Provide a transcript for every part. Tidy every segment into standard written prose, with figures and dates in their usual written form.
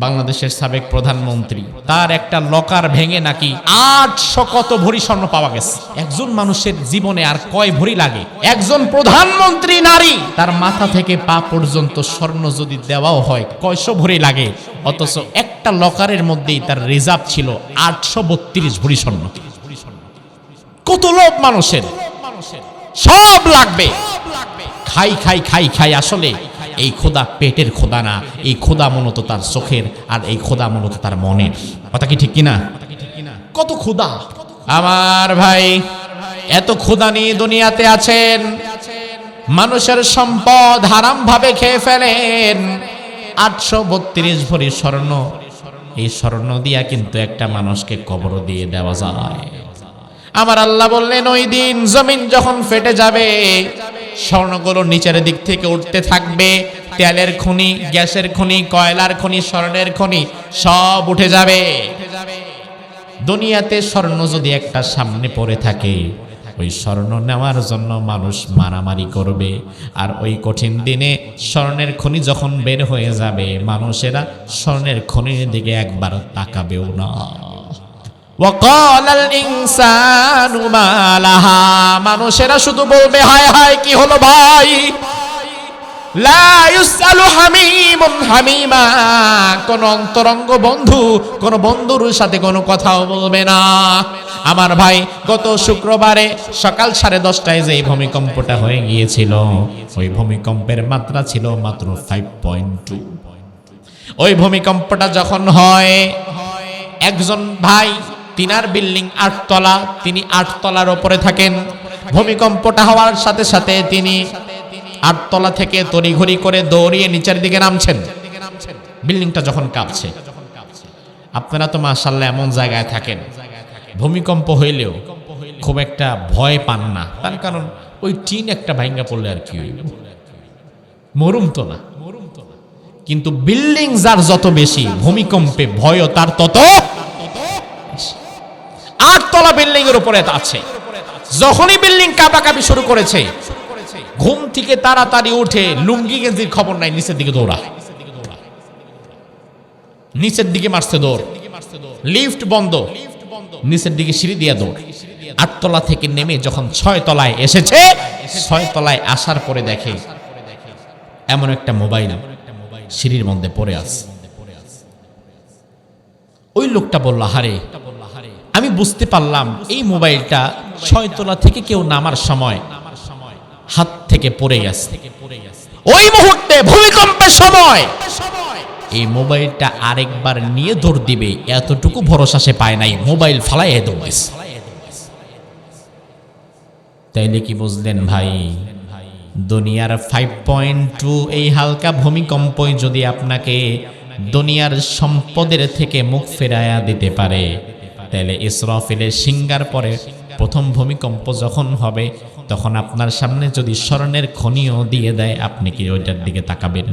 বাংলাদেশের সাবেক প্রধানমন্ত্রী, তার একটা লকার ভেঙে নাকি 800 কত ভরি স্বর্ণ পাওয়া গেছে। একজন মানুষের জীবনে আর কয় ভরি লাগে? একজন প্রধানমন্ত্রী নারী, তার মাথা থেকে পা পর্যন্ত স্বর্ণ যদি দেওয়াও হয় কয়শো ভরি লাগে, অথচ একটা লকারের মধ্যেই তার রিজার্ভ ছিল 832 ভরি স্বর্ণ। কত লোভ মানুষের, সব লাগবে, খাই খাই খাই খাই। আসলে এই খোদা পেটের খোদা না, এই খোদা মূলত তার চোখের, আর এই খোদা মূলত তার মনের। কথা কি ঠিক কিনা? কত খোদা আমার ভাই, এত খোদা নিয়ে দুনিয়াতে আছেন, মানুষের সম্পদ হারাম ভাবে খেয়ে ফেলেন। 832 ভরি স্বর্ণ, এই স্বর্ণ দিয়া কিন্তু একটা মানুষকে কবর দিয়ে দেওয়া যায়। আমার আল্লাহ বললেন ওই দিন জমিন যখন ফেটে যাবে, স্বর্ণগুলো নিচের দিক থেকে উঠতে থাকবে, তেলের খনি, গ্যাসের খনি, কয়লার খনি, স্বর্ণের খনি সব উঠে যাবে। দুনিয়াতে স্বর্ণ যদি একটা সামনে পড়ে থাকে, ওই স্বর্ণ নেওয়ার জন্য মানুষ মারামারি করবে, আর ওই কঠিন দিনে স্বর্ণের খনি যখন বের হয়ে যাবে, মানুষেরা স্বর্ণের খনির দিকে একবার তাকাবেও না। ওয়াকালাল ইনসানু মা লাহা, মানুষেরা শুধু বলবে হায় হায় কি হলো ভাই। লা ইউসালু হামিমুন হামিমা, কোন অন্তরঙ্গ বন্ধু কোন বন্ধুর সাথে কোনো কথাও বলবে না। আমার ভাই, গত শুক্রবারে সকাল 10:30টায় যে ভূমিকম্পটা হয়ে গিয়েছিল, ওই ভূমিকম্পের মাত্রা ছিল মাত্র 5.2। ওই ভূমিকম্পটা যখন হয়, একজন ভাই, তিনার বিল্ডিং 8 তলা, তিনি 8 তলার উপরে থাকেন। ভূমিকম্পটা হওয়ার সাথে সাথে তিনি 8 তলা থেকে তড়িঘড়ি করে দৌড়িয়ে নিচের দিকে নামছেন। বিল্ডিংটা যখন কাঁপছে, আপনারা তো মাশাআল্লাহ এমন জায়গায় থাকেন, ভূমিকম্প হইলেও খুব একটা ভয় পান না, তার কারণ ওই টিন একটা ভাঙা পড়লে আর কি হইব, মরুম তো না। কিন্তু বিল্ডিং যার যত বেশি, ভূমিকম্পে ভয় তার তত। 8 তলা বিল্ডিং এর উপরে আছে, যখনই বিল্ডিং কাঁপাকাঁপি শুরু করেছে, ঘুম থেকে তাড়াতাড়ি উঠে লুঙ্গি গেঞ্জির খবর নাই, নিচের দিকে দৌড়া, নিচের দিকে মারছে দৌড়, লিফট বন্ধ, নিচের দিকে সিঁড়ি দিয়ে দৌড়। 8 তলা থেকে নেমে যখন 6 তলায় এসেছে, 6 তলায় আসার পরে দেখে এমন একটা মোবাইল সিঁড়ির মধ্যে পড়ে আছে। ওই লোকটা বলল, হারে, আমি বুঝতে পারলাম এই মোবাইলটা 6 তলা থেকে কেউ নামার সময় হাত থেকে পড়ে গেছে। ওই মুহূর্তে ভূমিকম্পের সময় এই মোবাইলটা আরেকবার নিয়ে দৌড় দিবে এতটুকু ভরসা সে পায় নাই, মোবাইল ফালায় দৌড় দিছে। তাইলে কি বুঝলেন ভাই, দুনিয়ার 5.2 এই হালকা ভূমিকম্পই যদি আপনাকে দুনিয়ার সম্পদের থেকে মুখ ফেরায়া দিতে পারে, তাহলে ইসরাফিলের সিঙ্গার পরে প্রথম ভূমিকম্প যখন হবে, তখন আপনার সামনে যদি স্বর্ণের খনিও দিয়ে দেয়, আপনি কি ওইটার দিকে তাকাবেন?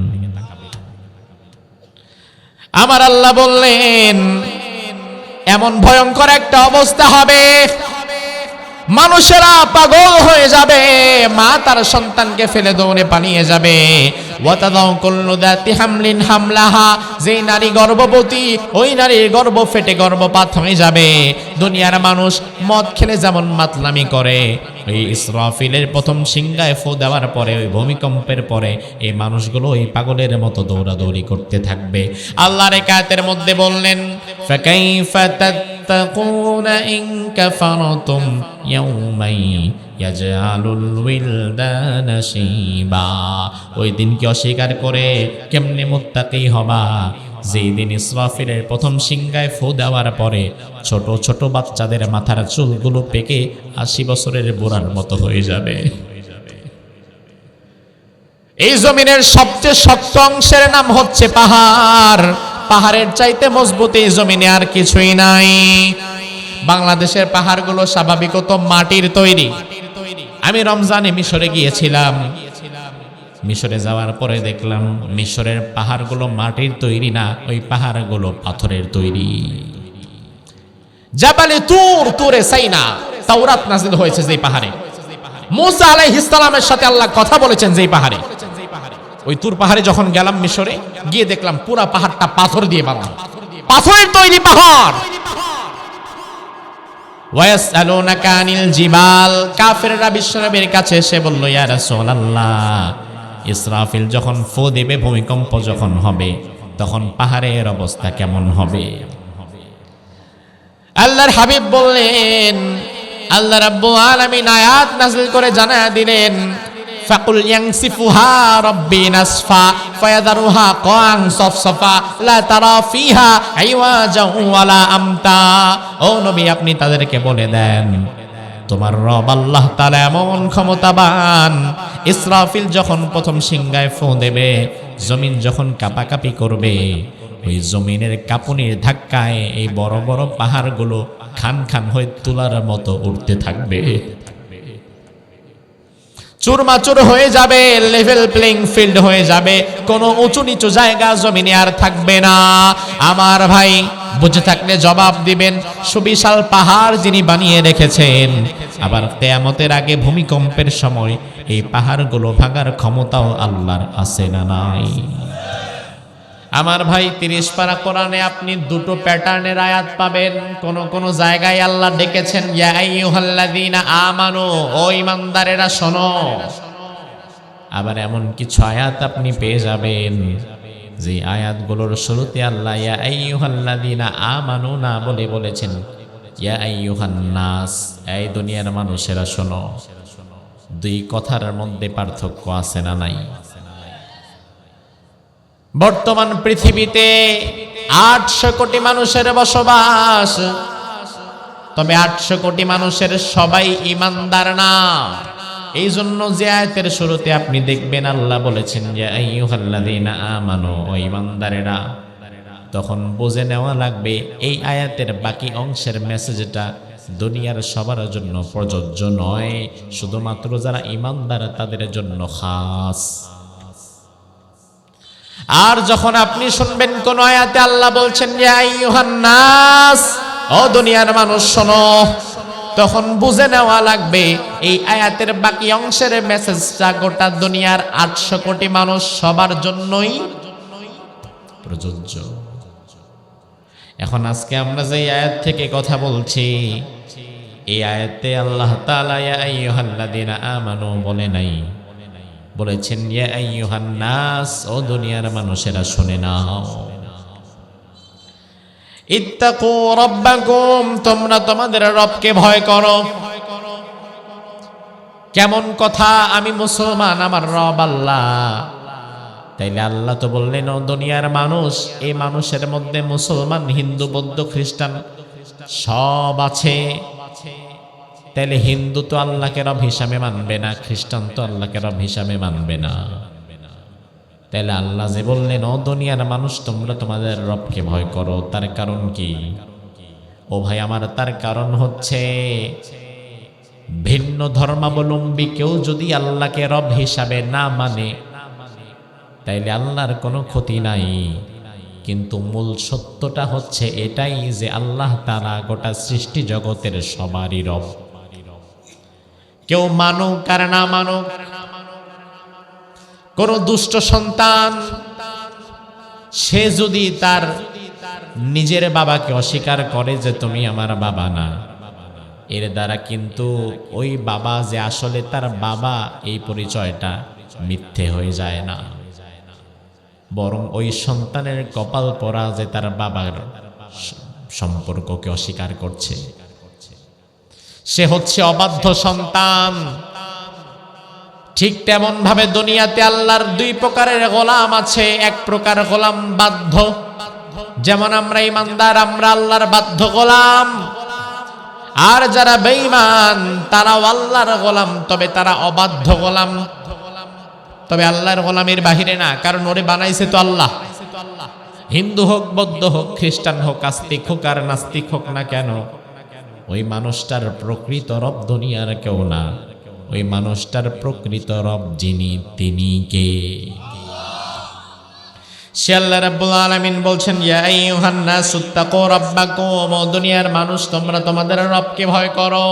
আমার আল্লাহ বললেন এমন ভয়ঙ্কর একটা অবস্থা হবে, মানুষেরা পাগল হয়ে যাবে, মা তার সন্তানকে ফেলে দৌড়ে পালিয়ে যাবে। ওয়াতাদাউ কুল্লু যাতি হামলিন হামলাহা, যেই নারী গর্ভবতী, ওই নারীর গর্ভ ফেটে গর্ভপাত হয়ে যাবে। দুনিয়ার মানুষ মদ খেলে যেমন মাতলামি করে, ওই ইসরাফিলের প্রথম সিংগায় ফু দেওয়ার পরে, ওই ভূমিকম্পের পরে এই মানুষগুলো ওই পাগলের মতো দৌড়াদৌড়ি করতে থাকবে। আল্লাহর আয়াতের মধ্যে বললেন, ফাকাইফা তাত্তাকুনা ইন কাফারতুম ইয়াউমাই ইয়াজআলুল উইলদানা শিবা, ওই দিনকে অস্বীকার করে কেমনে মুত্তাকি হবা, যেই দিন ইসরাফিলের প্রথম সিংগায় ফু দেওয়ার পরে ছোট ছোট বাচ্চাদের মাথার চুলগুলো পেকে 80 বছরের বুড়ার মতো হয়ে যাবে। এই জমিনের সবচেয়ে শক্ত অংশের নাম হচ্ছে পাহাড়, পাহাড়ের চাইতে মজবুত এই জমিনে আর কিছুই নাই। বাংলাদেশের পাহাড়গুলো স্বাভাবিকত মাটির তৈরি। আমি রমজানে মিশরে গিয়েছিলাম, মিশরে যাওয়ার পরে দেখলাম মিশরের পাহাড়গুলো মাটির তৈরি না, ওই পাহাড়গুলো পাথরের তৈরি। জাবালে তুর, তুরে সাইনা, তাওরাত নাযিল হয়েছে যেই পাহাড়ে, মুসা আলাইহিস সালামের সাথে আল্লাহ কথা বলেছেন যেই পাহাড়ে, ওই তুর পাহাড়ে যখন গেলাম মিশরে, গিয়ে দেখলাম পুরা পাহাড়টা পাথর দিয়ে বানানো, পাথরের তৈরি পাহাড়। ওয়ায়াসআলুনাকা আনিল জিবাল, কাফেররা বিশ্বনবীর কাছে এসে বলল, ইয়া রাসূলুল্লাহ, ইসরাফিল যখন ফু দেবে, ভূমিকম্প যখন হবে, তখন পাহাড়ের অবস্থা কেমন হবে? আল্লাহর হাবিব বললেন, আল্লাহ রাব্বুল আলামিন আয়াত নাযিল করে জানায়া দিলেন, ফাকুল ইয়ানসিফুহা রাব্বি নাসফা ফায়াদারুহা কান সফসফা লা তারা ফিহা আইওয়াজাও ওয়ালা আমতা। ও নবী, আপনি তাদেরকে বলে দেন, তোমার রব আল্লাহ তাআলা এমন ক্ষমতাবান, ইসরাফিল যখন প্রথম সিংহায় ফু দেবে, জমিন যখন কাঁপাকাঁপি করবে, ওই জমিনের কাঁপুনির ধাক্কায় এই বড় বড় পাহাড়গুলো খান খান হয়ে তুলার মতো উঠতে থাকবে, চুরমাচুর হয়ে যাবে, লেভেল প্লেইং ফিল্ড হয়ে যাবে, কোনো উঁচু নিচু জায়গা জমিনে আর থাকবে না। আমার ভাই, বুঝে থাকলে জবাব দিবেন, সুবিশাল পাহাড় যিনি বানিয়ে রেখেছেন, আবার কিয়ামতের আগে ভূমিকম্পের সময় এই পাহাড়গুলো ভাঙার ক্ষমতাও আল্লাহর আছে না নাই? আমার ভাই, 30 পারা কোরআনে আপনি দুটো প্যাটার্নের আয়াত পাবেন। কোন জায়গায় আল্লাহ ডেকেছেন, ইয়া আইয়ুহাল্লাযীনা আমানু, ও ঈমানদারেরা শোনো। আবার এমন কিছু আয়াত আপনি পেয়ে যাবেন যে আয়াতগুলোর শুরুতে আল্লাহ ইয়া আইয়ুহাল্লাযীনা আমানু না বলে বলেছেন ইয়া আইয়ুহান নাস, এই দুনিয়ার মানুষেরা শোনো। দুই কথার মধ্যে পার্থক্য আছে না নাই? বর্তমান পৃথিবীতে 800 কোটি মানুষের বসবাস, তবে 800 কোটি মানুষের সবাই ঈমানদার না। এই জন্য যে আয়াতের শুরুতে আপনি দেখবেন আল্লাহ বলেছেন ইয়া আইয়ুহাল্লাযীনা আমানু, ও ঈমানদারেরা, তখন বুঝে নেওয়া লাগবে এই আয়াতের বাকি অংশের মেসেজটা দুনিয়ার সবার জন্য প্রযোজ্য নয়, শুধুমাত্র যারা ঈমানদার তাদের জন্য খাস। আর যখন আপনি শুনবেন কোন আয়াতে আল্লাহ বলছেন ইয়া আইয়ুহান নাস, ও দুনিয়ার মানুষ শোনো, তখন বুঝে নেওয়া লাগবে এই আয়াতের বাকি অংশের মেসেজটা গোটা দুনিয়ার 800 কোটি মানুষ সবার জন্যই প্রযোজ্য। এখন আজকে আমরা যে আয়াত থেকে কথা বলছি, এই আয়াতে আল্লাহ তাআলা ইয়া আইয়ুহাল্লাযীনা আমানু বলে নাই, বলেছেন ইয়া আইয়ুহান নাস, ও দুনিয়ার মানুষেরা শুনে নাও। ইত্তাকু রাব্বাকুম, তোমরা তোমাদের রবকে ভয় করো। কেমন কথা, আমি মুসলমান, আমার রব আল্লাহ। তাইলে আল্লাহ তো বললেন ও দুনিয়ার মানুষ, এই মানুষের মধ্যে মুসলমান, হিন্দু, বৌদ্ধ, খ্রিস্টান সব আছে। তাইলে হিন্দু তো আল্লাহকে রব হিসাবে মানবে না, খ্রিস্টান তো আল্লাহকে রব হিসাবে মানবে না। তাইলে আল্লাহ যে বললেন ও দুনিয়ার মানুষ তোমরা তোমাদের রবকে ভয় করো, তার কারণ কি? ও ভাই আমার, তার কারণ হচ্ছে ভিন্ন ধর্মাবলম্বী কেউ যদি আল্লাহকে রব হিসাবে না মানে তাইলে আল্লাহর কোনো ক্ষতি নাই, কিন্তু মূল সত্যটা হচ্ছে এটাই যে আল্লাহ তাআলা গোটা সৃষ্টি জগতের সবারই রব। কেউ মানুক আর না মানুক, কোন দুষ্ট সন্তান সে যদি তার নিজের বাবাকে অস্বীকার করে যে তুমি আমার বাবা না, এর দ্বারা কিন্তু ওই বাবা যে আসলে তার বাবা এই পরিচয়টা মিথ্যে হয়ে যায় না, বরং ওই সন্তানের কপাল পরা যে তার বাবার সম্পর্ককে অস্বীকার করছে, সে হচ্ছে অবাধ্য সন্তান। ঠিক তেমন ভাবে দুনিয়াতে আল্লাহর দুই প্রকারের গোলাম আছে। এক প্রকার গোলাম বাধ্য, যেমন আমরা ঈমানদার, আমরা আল্লাহর বাধ্য গোলাম। আর যারা বেঈমান তারাও আল্লাহর গোলাম, তবে তারা অবাধ্য গোলাম, তবে আল্লাহর গোলামের বাহিরে না, কারণ ওরে বানাইছে তো আল্লাহ। হিন্দু হোক, বৌদ্ধ হোক, খ্রিস্টান হোক, আস্তিক হোক আর নাস্তিক হোক না কেন, ওই মানুষটার প্রকৃত রব দুনিয়ার কেউ না, ওই মানুষটার প্রকৃত রব যিনি তিনি কে? সে আল্লাহ রাব্বুল আলামিন বলছেন ইয়া আইয়ুহান নাসুত্তাকু রাব্বাকুম, ও দুনিয়ার মানুষ তোমরা তোমাদের রবকে ভয় করো।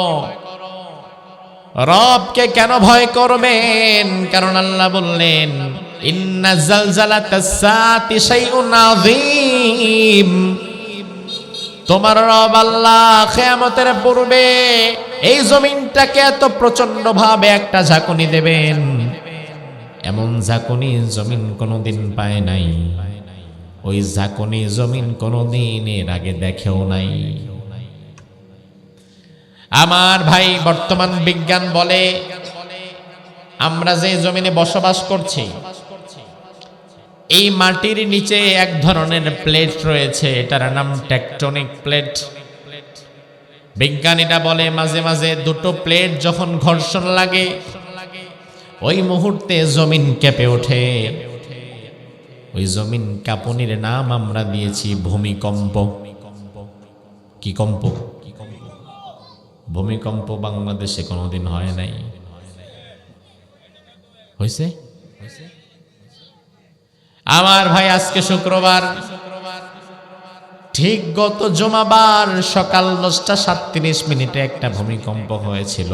রবকে কেন ভয় করবেন? কারণ আল্লাহ বললেন ইন্না জালজালাতাস সাআতি শাইউন আযীম। তোমার রব আল্লাহ কিয়ামতের পূর্বে এই জমিনটাকে এত প্রচন্ড ভাবে একটা ঝাঁকুনি দেবেন, এমন ঝাঁকুনি জমিন কোনোদিন পায় নাই। ওই ঝাঁকুনি জমিন কোনোদিন এর আগে দেখেও নাই। আমার ভাই, বর্তমান বিজ্ঞান বলে আমরা যে জমিনে বসবাস করছি এই মাটির নিচে এক ধরনের প্লেট রয়েছে, এটার নাম টেকটনিক প্লেট। বিজ্ঞানীরা বলে মাঝে মাঝে দুটো প্লেট যখন ঘর্ষণ লাগে ওই মুহূর্তে জমিন কেঁপে ওঠে। ওই জমিন কাঁপুনির নাম আমরা দিয়েছি ভূমিকম্প। কি কম্প? ভূমিকম্প বাংলাদেশে কোনোদিন হয় নাই। হয়েছে? আমার ভাই, আজকে শুক্রবার, ঠিক গত জুমাবার সকাল 10টা 37 একটা ভূমিকম্প হয়েছিল।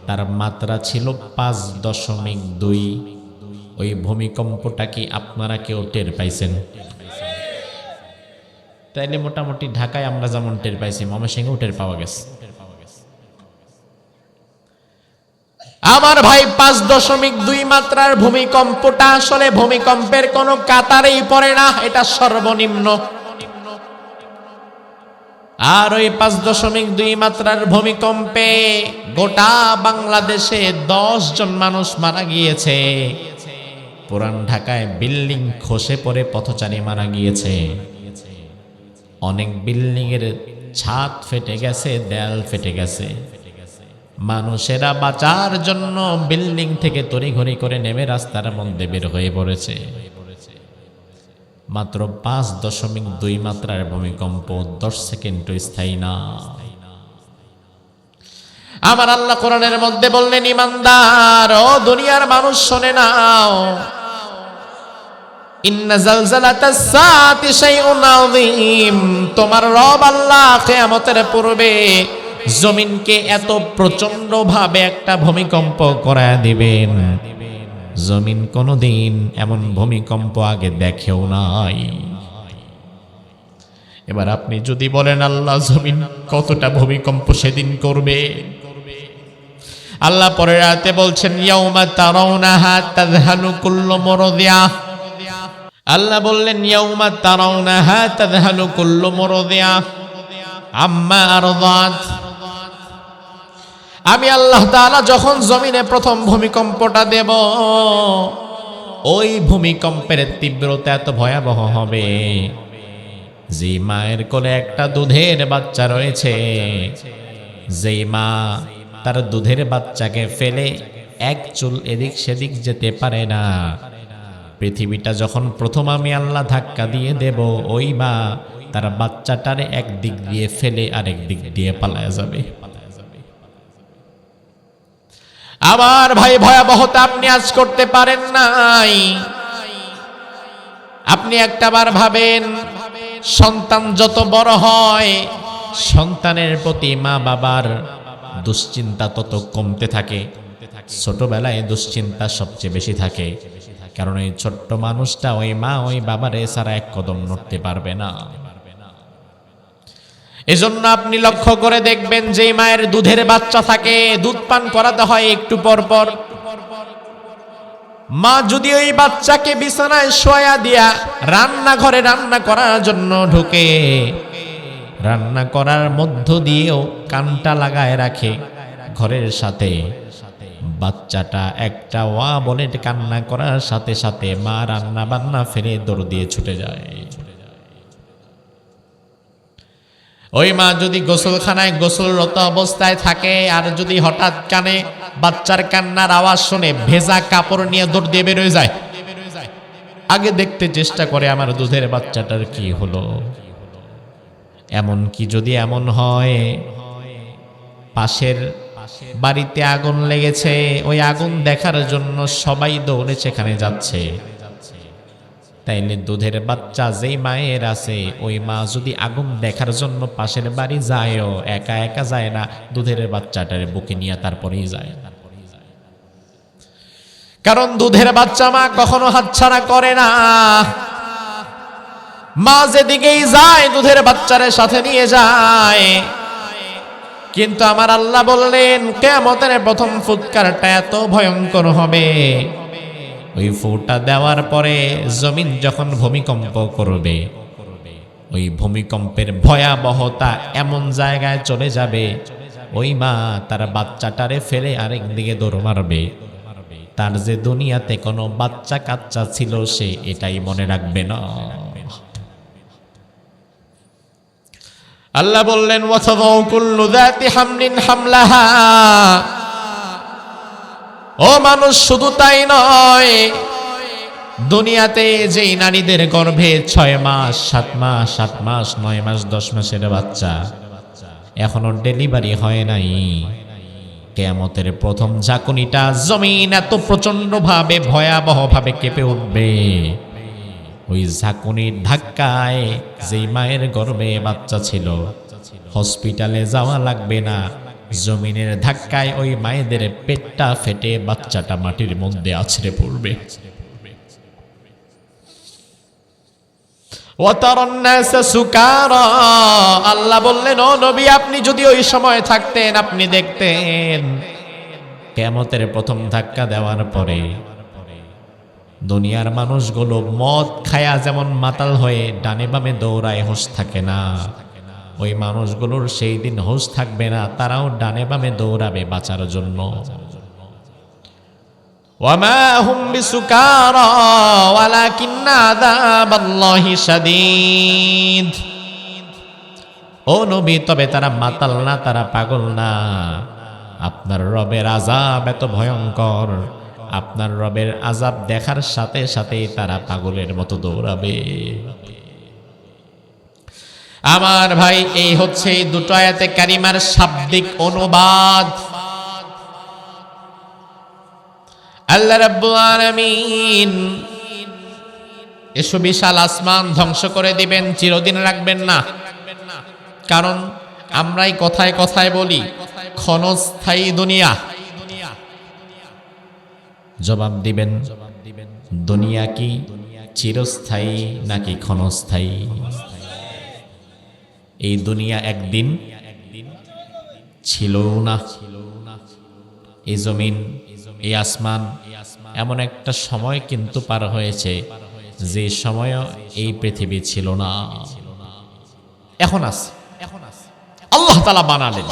তার মাত্রা ছিল 5.2। ওই ভূমিকম্পটা কি আপনারা কেউ টের পাইছেন? তাইলে মোটামুটি ঢাকায় আমরা যেমন টের পাইছি ময়মনসিংহেও টের পাওয়া গেছে। আমার ভাই, 5.2 মাত্রার ভূমিকম্পটা আসলে ভূমিকম্পের কোনো কাতারেই পড়ে না, এটা সর্বনিম্ন। আর ওই 5.2 মাত্রার ভূমিকম্পে গোটা বাংলাদেশে 10 জন মানুষ মারা গিয়েছে। পুরান ঢাকায় বিল্ডিং খসে পড়ে পথচারী মারা গিয়েছে। অনেক বিল্ডিং এর ছাদ ফেটে গেছে, দেয়াল ফেটে গেছে। মানুষেরা বাঁচার জন্য বিল্ডিং থেকে তড়িঘড়ি করে নেমে রাস্তার মধ্যে বের হয়ে পড়েছে। মাত্র 5.2 মাত্রার ভূমিকম্প 10 সেকেন্ড স্থায়ী না। আমার আল্লাহ কোরআনের মধ্যে বললেন, ইমানদার ও দুনিয়ার মানুষ শুনে নাও, ইন্না জালজালাতাস সাআতি শাইউন আযীম। তোমার রব আল্লাহ কিয়ামতের পূর্বে জমিনকে এত প্রচন্ড ভাবে একটা ভূমিকম্প করায় দিবেন, জমিন কোনোদিন এমন ভূমিকম্প আগে দেখেও নাই। এবার আপনি যদি বলেন আল্লাহ জমিন কতটা ভূমিকম্প সেদিন করবে, আল্লাহ পরের আয়াতে বলছেন, ইয়াউমা তারাউনাহা তাযহালু কুল্লু মুরদিয়া। আল্লাহ বললেন, ইয়াউমা তারাউনাহা তাযহালু কুল্লু মুরদিয়া আম্মা আরদাত। আমি আল্লাহ তাআলা যখন জমিনে প্রথম ভূমিকম্পটা দেব, ওই ভূমিকম্পের তীব্রতা এত ভয়াবহ হবে যে মায়ের কোলে একটা দুধের বাচ্চা রয়েছে, যেই মা তার দুধের বাচ্চাকে ফেলে এক চুল এদিক সেদিক যেতে পারে না, পৃথিবীটা যখন প্রথম আমি আল্লাহ ধাক্কা দিয়ে দেব, ওই মা তার বাচ্চাটারে এক দিক দিয়ে ফেলে আরেক দিক দিয়ে পালায়া যাবে। আমার ভাই, ভয়াবহতা আপনি আজ করতে পারেন নাই। আপনি একটাবার ভাবেন, সন্তান যত বড় হয় সন্তানের প্রতি মা বাবার দুশ্চিন্তা তত কমতে থাকে। ছোটবেলায় দুশ্চিন্তা সবচেয়ে বেশি থাকে, কারণ এই ছোট্ট মানুষটা ওই মা ওই বাবারে ছাড়া এক কদম নড়তে পারবে না। এজন্য আপনি লক্ষ্য করে দেখবেন, যে মায়ের দুধের বাচ্চা থাকে, দুধ পান করাতে হয় একটু পর পর, মা যদি ওই বাচ্চাকে বিছানায় শোয়া দিয়া রান্নাঘরে রান্না করার জন্য ঢুকে, রান্না করার মধ্য দিয়েও কানটা লাগায় রাখে ঘরের সাথে, বাচ্চাটা একটা ওয়া বলে কান্না করার সাথে সাথে মা রান্না বান্না ফেলে দৌড় দিয়ে ছুটে যায়। ওই মা যদি গোসলখানায় গোসলরত অবস্থায় থাকে আর যদি হঠাৎ কানে বাচ্চার কান্নার আওয়াজ শুনে ভেজা কাপড় নিয়ে দৌড় দিয়ে বের হয়ে যায়, আগে দেখতে চেষ্টা করে আমার দুধের বাচ্চাটার কি হলো। এমন কি যদি এমন হয় পাশের বাড়িতে আগুন লেগেছে, ওই আগুন দেখার জন্য সবাই দৌড়ে সেখানে যাচ্ছে, তাইলে দুধের বাচ্চা যেই মায়ের আছে, ওই মা যদি আগুন দেখার জন্য পাশের বাড়ি যায়ও, একা একা যায় না, দুধের বাচ্চাটার বুকে নিয়ে তারপরেই যায়। কারণ দুধের বাচ্চা মা কখনো হাতছাড়া করে না। মা যেদিকেই যায় দুধের বাচ্চারে সাথে নিয়ে যায়। কিন্তু আমার আল্লাহ বললেন কিয়ামতের প্রথম ফুৎকারটা এত ভয়ঙ্কর হবে, ওই ফুটা দেওয়ার পরে জমিন যখন ভূমিকম্প করবে, ওই ভূমিকম্পের ভয়াবহতা এমন জায়গায় চলে যাবে, ওই মা তার বাচ্চাটারে ফেলে আরেক দিকে দৌড় মারবে। তার যে দুনিয়াতে কোনো বাচ্চা কাচ্চা ছিল সে এটাই মনে রাখবে না। আল্লাহ বললেন ওয়াতাদাউ কুল্লু যাতি হামলিন হামলাহা। ও মানুষ, শুধু তাই নয়, দুনিয়াতে যেই নারীদের গর্ভে 6 মাস 7 মাস 8 মাস 9 মাস 10 মাসের বাচ্চা এখনো ডেলিভারি হয় নাই, কিয়ামতের প্রথম ঝাঁকুনিটা জমিন এত প্রচন্ড ভাবে ভয়াবহ ভাবে কেঁপে উঠবে। ওই ঝাঁকুনির ধাক্কায় যেই মায়ের গর্ভে বাচ্চা ছিল হসপিটালে যাওয়া লাগবে না, জমিনের ধাক্কায় ওই মায়েদের পেটটা ফেটে বাচ্চাটা মাটির মধ্যে আছড়ে পড়বে। আল্লাহ বললেন ও নবী, আপনি যদি ওই সময় থাকতেন আপনি দেখতেন কিয়ামতের প্রথম ধাক্কা দেওয়ার পরে দুনিয়ার মানুষগুলো মদ খায়া যেমন মাতাল হয়ে ডানে বামে দৌড়ায়, হুঁশ থাকে না, ওই মানুষগুলোর সেই দিন হুঁশ থাকবে না, তারাও ডানে বামে দৌড়াবে বাঁচার জন্য। ওয়ামা হুম বিসুকারা ওয়ালাকিন্না আযাবাল্লাহি শাদীদ। ও নবী, তবে তারা মাতাল না, তারা পাগল না। আপনার রবের আযাব এত ভয়ঙ্কর, আপনার রবের আযাব দেখার সাথে সাথেই তারা পাগলের মতো দৌড়াবে। আমার ভাই, এই হচ্ছে এই দুটো আয়াতে কারিমার শাব্দিক অনুবাদ। আল্লাহ রাব্বুল আলামিন এসব বিশাল আসমান ধ্বংস করে দিবেন, চিরদিন রাখবেন না। কারণ আমরাই কথায় কথায় বলি ক্ষণস্থায়ী দুনিয়া। জবাব দিবেন, দুনিয়া কি চিরস্থায়ী নাকি ক্ষণস্থায়ী? এই দুনিয়া একদিন ছিল না। এই জমিন, এই আসমান, এমন একটা সময় কিন্তু পার হয়েছে যে সময় এই পৃথিবী ছিল না, এখন আছে। আল্লাহ তাআলা বানালেন,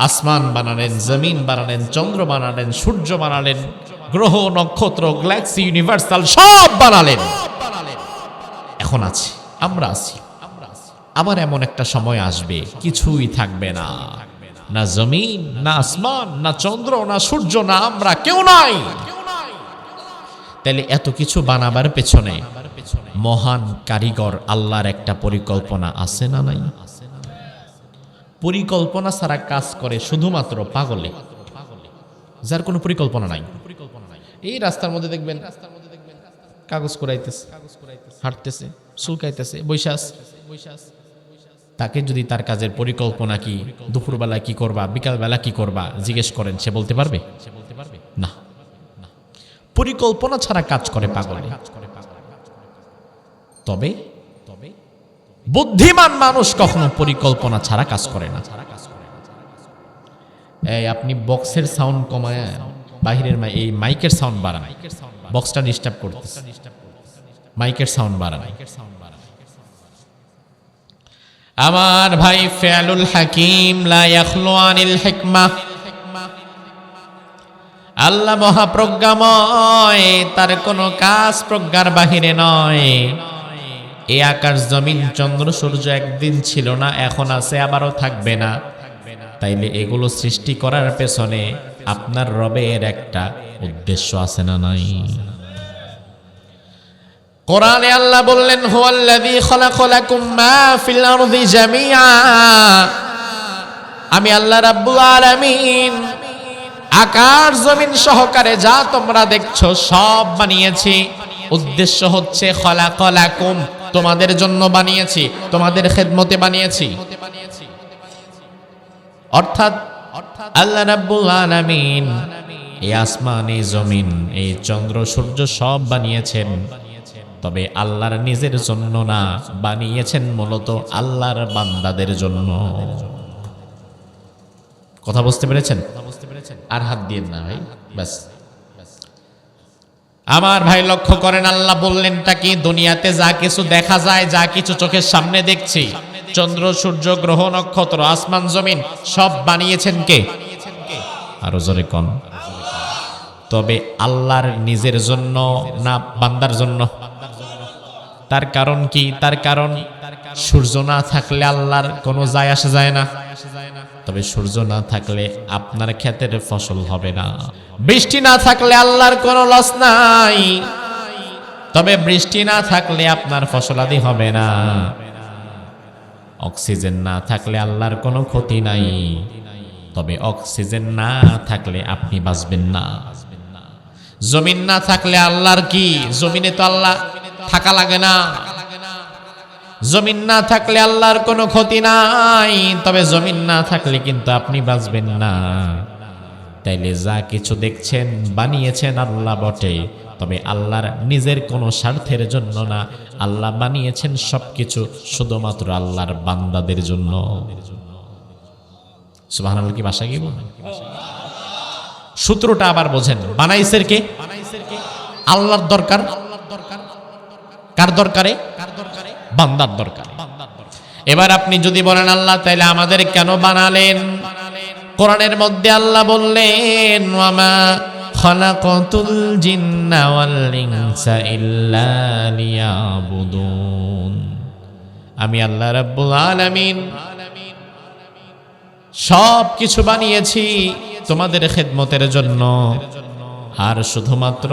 আসমান বানালেন, জমিন বানালেন, চন্দ্র বানালেন, সূর্য বানালেন, গ্রহ নক্ষত্র গ্যালাক্সি ইউনিভার্সাল সব বানালেন, এখন আছে, আমরা আছি। আবার এমন একটা সময় আসবে কিছুই থাকবে না, না জমিন, না আসমান, না চন্দ্র, না সূর্য, না আমরা, কেউ নাই। তাহলে এত কিছু বানাবার পেছনে মহান কারিগর আল্লাহর একটা পরিকল্পনা আছে না নাই? পরিকল্পনা ছাড়া কাজ করে শুধুমাত্র পাগলে, যার কোনো পরিকল্পনা নাই। এই রাস্তার মধ্যে দেখবেন কাগজ কুড়াইতেছে, হাঁটতেছে, চুলকাইতেছে, বৈশাস। তাকে যদি তার কাজের পরিকল্পনা কি, দুপুরবেলা কি করবা, বিকালবেলা কি করবা জিজ্ঞেস করেন, সে বলতে পারবে না। পরিকল্পনা ছাড়া কাজ করে পাগলে। তবে বুদ্ধিমান মানুষ কখনো পরিকল্পনা ছাড়া কাজ করে না। এই আপনি বক্সের সাউন্ড কমায় বাহিরের এই মাইকের সাউন্ড বাড়ান, বক্সটা ডিস্টার্ব করতেছে, মাইকের সাউন্ড বাড়ান। আমার ভাই, ফিআলুল হাকিম লা ইয়াখলু আনিল হিকমা। আল্লাহ মহাপ্রজ্ঞাময়, তার কোনো কাজ প্রজ্ঞার বাহিরে নয়। এই আকাশ জমিন চন্দ্র সূর্য একদিন ছিল না, এখন আছে, আবারও থাকবে না। তাইলে এগুলো সৃষ্টি করার পেছনে আপনার রবের একটা উদ্দেশ্য আছে না নাই? কোরআনে আল্লাহ বললেন হুয়াল্লাযী খালাকালাকুম মা ফিল আরদি জামিআ। আমি আল্লাহ রাব্বুল আলামিন আকাশ জমিন সহকারে যা তোমরা দেখছো সব বানিয়েছি। উদ্দেশ্য হচ্ছে খালাকালাকুম, তোমাদের জন্য বানিয়েছি, তোমাদের খেদমতে বানিয়েছি। অর্থাৎ আল্লাহ রাব্বুল আলামিন এই আসমান, এই জমিন, এই চন্দ্র সূর্য সব বানিয়েছেন, তবে আল্লাহর নিজের জন্য না, বানিয়েছেন মূলত আল্লাহর বান্দাদের জন্য। কথা বুঝতে পেরেছেন? আর হাত দিয়ে না ভাই, ব্যাস। আমার ভাই লক্ষ্য করেন, আল্লাহ বললেনটা কি? দুনিয়াতে যা কিছু দেখা যায়, যা কিছু চোখের সামনে দেখছি, চন্দ্র সূর্য গ্রহ নক্ষত্র আসমান জমিন সব বানিয়েছেন কে? আরো জোরে কোন? তবে আল্লাহর নিজের জন্য না বান্দার জন্য? তার কারণ কি? তার কারণ সূর্য না থাকলে আল্লাহর কোনো যায় আসে যায় না। তবে সূর্য না থাকলে আপনার ক্ষেতের ফসল হবে না। বৃষ্টি না থাকলে আল্লাহর কোনো লস নাই, তবে বৃষ্টি না থাকলে আপনার ফসলাদি হবে না। অক্সিজেন না থাকলে আল্লাহর কোনো ক্ষতি নাই, তবে অক্সিজেন না থাকলে আপনি বাঁচবেন না। জমিন না থাকলে আল্লাহর কি? জমিনে তো আল্লাহ থাকা লাগে না। জমিন না থাকলে আল্লাহর কোনো ক্ষতি নাই, তবে জমিন না থাকলে কিন্তু আপনি বাঁচবেন না। তাইলে যা কিছু দেখছেন বানিয়েছেন আল্লাহ বটে, তবে আল্লাহর নিজের কোনো স্বার্থের জন্য না। আল্লাহ বানিয়েছেন সবকিছু শুধুমাত্র আল্লাহর বান্দাদের জন্য। সুবহানাল্লাহ কি ভাষা কি বলেন? সূত্রটা আবার বোঝেন। বানাইছেন কে? আল্লাহর দরকার। কার দরকারে? বান্দার দরকারে। এবার আপনি যদি বলেন আল্লাহ তাইলে আমাদের কেন বানালেন? কোরআনের মধ্যে আল্লাহ বললেন, ওয়ামা খালাকাতুল জিন্না ওয়াল ইনসা ইল্লা লিয়াবুদুন। আমি আল্লাহ রাব্বুল আলামিন সব কিছু বানিয়েছি তোমাদের খেদমতের জন্য, আর শুধুমাত্র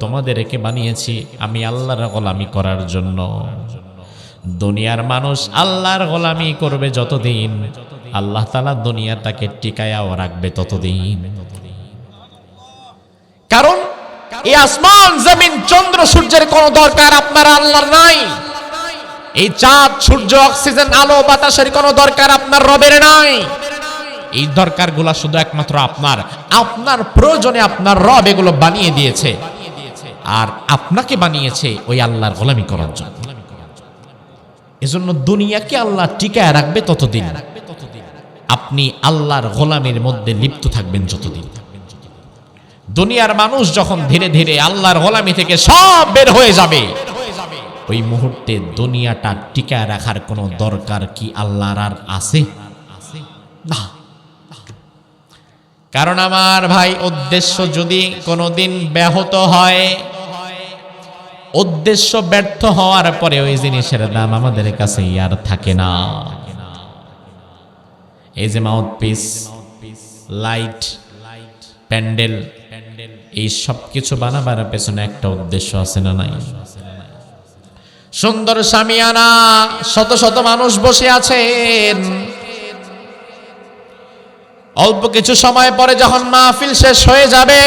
তোমাদেরকে বানিয়েছি আমি আল্লাহর গোলামি করার জন্য। দুনিয়ার মানুষ আল্লাহর গোলামি করবে যতদিন, আল্লাহ তাআলা দুনিয়াটাকে টিকায়াও রাখবে ততদিন। কারণ এই আসমান জমিন চন্দ্র সূর্যের কোনো দরকার আপনার আল্লাহর নাই। এই চাঁদ সূর্য অক্সিজেন আলো বাতাসের কোনো দরকার আপনার রবের নাই। এই দরকারগুলো শুধু একমাত্র আপনার। আপনার প্রয়োজনে আপনার রব এগুলো বানিয়ে দিয়েছে, আর আপনাকে বানিয়েছে ওই আল্লাহর গোলামি করার জন্য। এজন্য দুনিয়াকে আল্লাহ টিকায় রাখবে ততদিন, আপনি আল্লাহর গোলামির মধ্যে লিপ্ত থাকবেন যতদিন। দুনিয়ার মানুষ যখন ধীরে ধীরে আল্লাহর গোলামি থেকে সব বের হয়ে যাবে, ওই মুহূর্তে দুনিয়াটা টিকায় রাখার কোনো দরকার কি আল্লাহর আর আছে? না। কারণ আমার ভাই, উদ্দেশ্য যদি কোনোদিন ব্যাহত হয়, উদ্দেশ্য ব্যর্থ হওয়ার পরে ওই জিনিসের দাম আমাদের কাছে আর থাকে না। এই যে মাউথপিস, লাইট, প্যান্ডেল, এই সব কিছু বানাবার পেছনে একটা উদ্দেশ্য আছে না নাই? সুন্দর শামিয়ানা, শত শত মানুষ বসে আছেন, অল্প কিছু সময় পরে যখন মাহফিল শেষ হয়ে যাবে,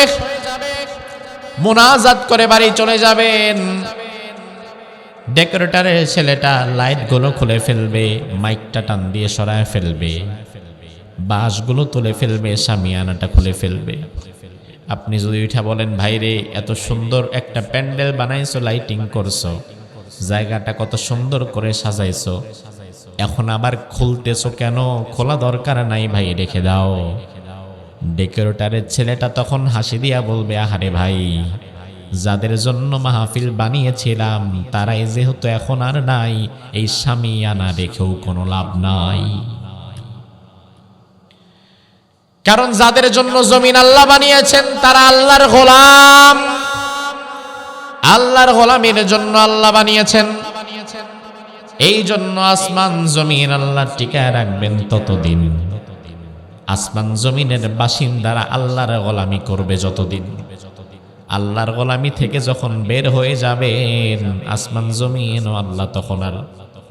মুনাজাত করে বাড়ি চলে যাবেন, ডেকোরেটরের ছেলেটা লাইটগুলো খুলে ফেলবে, মাইকটা টান দিয়ে সরায় ফেলবে, বাঁশগুলো তুলে ফেলবে, শামিয়ানাটা খুলে ফেলবে। আপনি যদি উঠা বলেন, ভাই রে এত সুন্দর একটা প্যান্ডেল বানাইছো, লাইটিং করছো, জায়গাটা কত সুন্দর করে সাজাইছো, এখন আবার খুলতেছো কেন? খোলা দরকার নাই ভাই, রেখে দাও। ডেকোরেটরের ছেলেটা তখন হাসি দিয়া বলবে, আহারে ভাই, যাদের জন্য মাহফিল বানিয়েছিলাম তারাই যেহেতু এখন আর নাই, এই শামিয়ানা রেখেও কোনো লাভ নাই। কারণ যাদের জন্য জমিন আল্লাহ বানিয়েছেন তারা আল্লাহর গোলাম। আল্লাহর গোলামের জন্য আল্লাহ বানিয়েছেন, এই জন্য আসমান জমিন আল্লাহ টিকায় রাখবেন ততদিন। আসমান জমিনের বাসিন্দারা আল্লাহর গোলামি করবে যতদিন। আল্লাহর গোলামি থেকে যখন বের হয়ে যাবেন, আসমান জমিন ও আল্লাহ তখন আর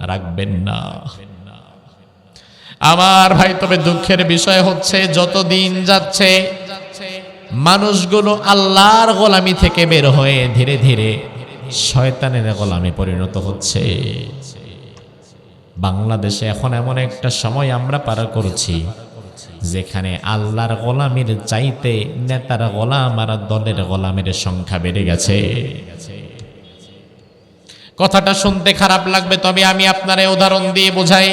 রাখবেন না। আমার ভাই, তবে দুঃখের বিষয় হচ্ছে যতদিন যাচ্ছে মানুষগুলো আল্লাহর গোলামি থেকে বের হয়ে ধীরে ধীরে শয়তানের গোলামে পরিণত হচ্ছে। বাংলাদেশে এখন এমন একটা সময় আমরা পার করছি, যেখানে আল্লাহর গোলামের চাইতে নেতার গোলাম আর দলের গোলামের সংখ্যা বেড়ে গেছে। কথাটা শুনতে খারাপ লাগবে, তবে আমি আপনারে উদাহরণ দিয়ে বোঝাই।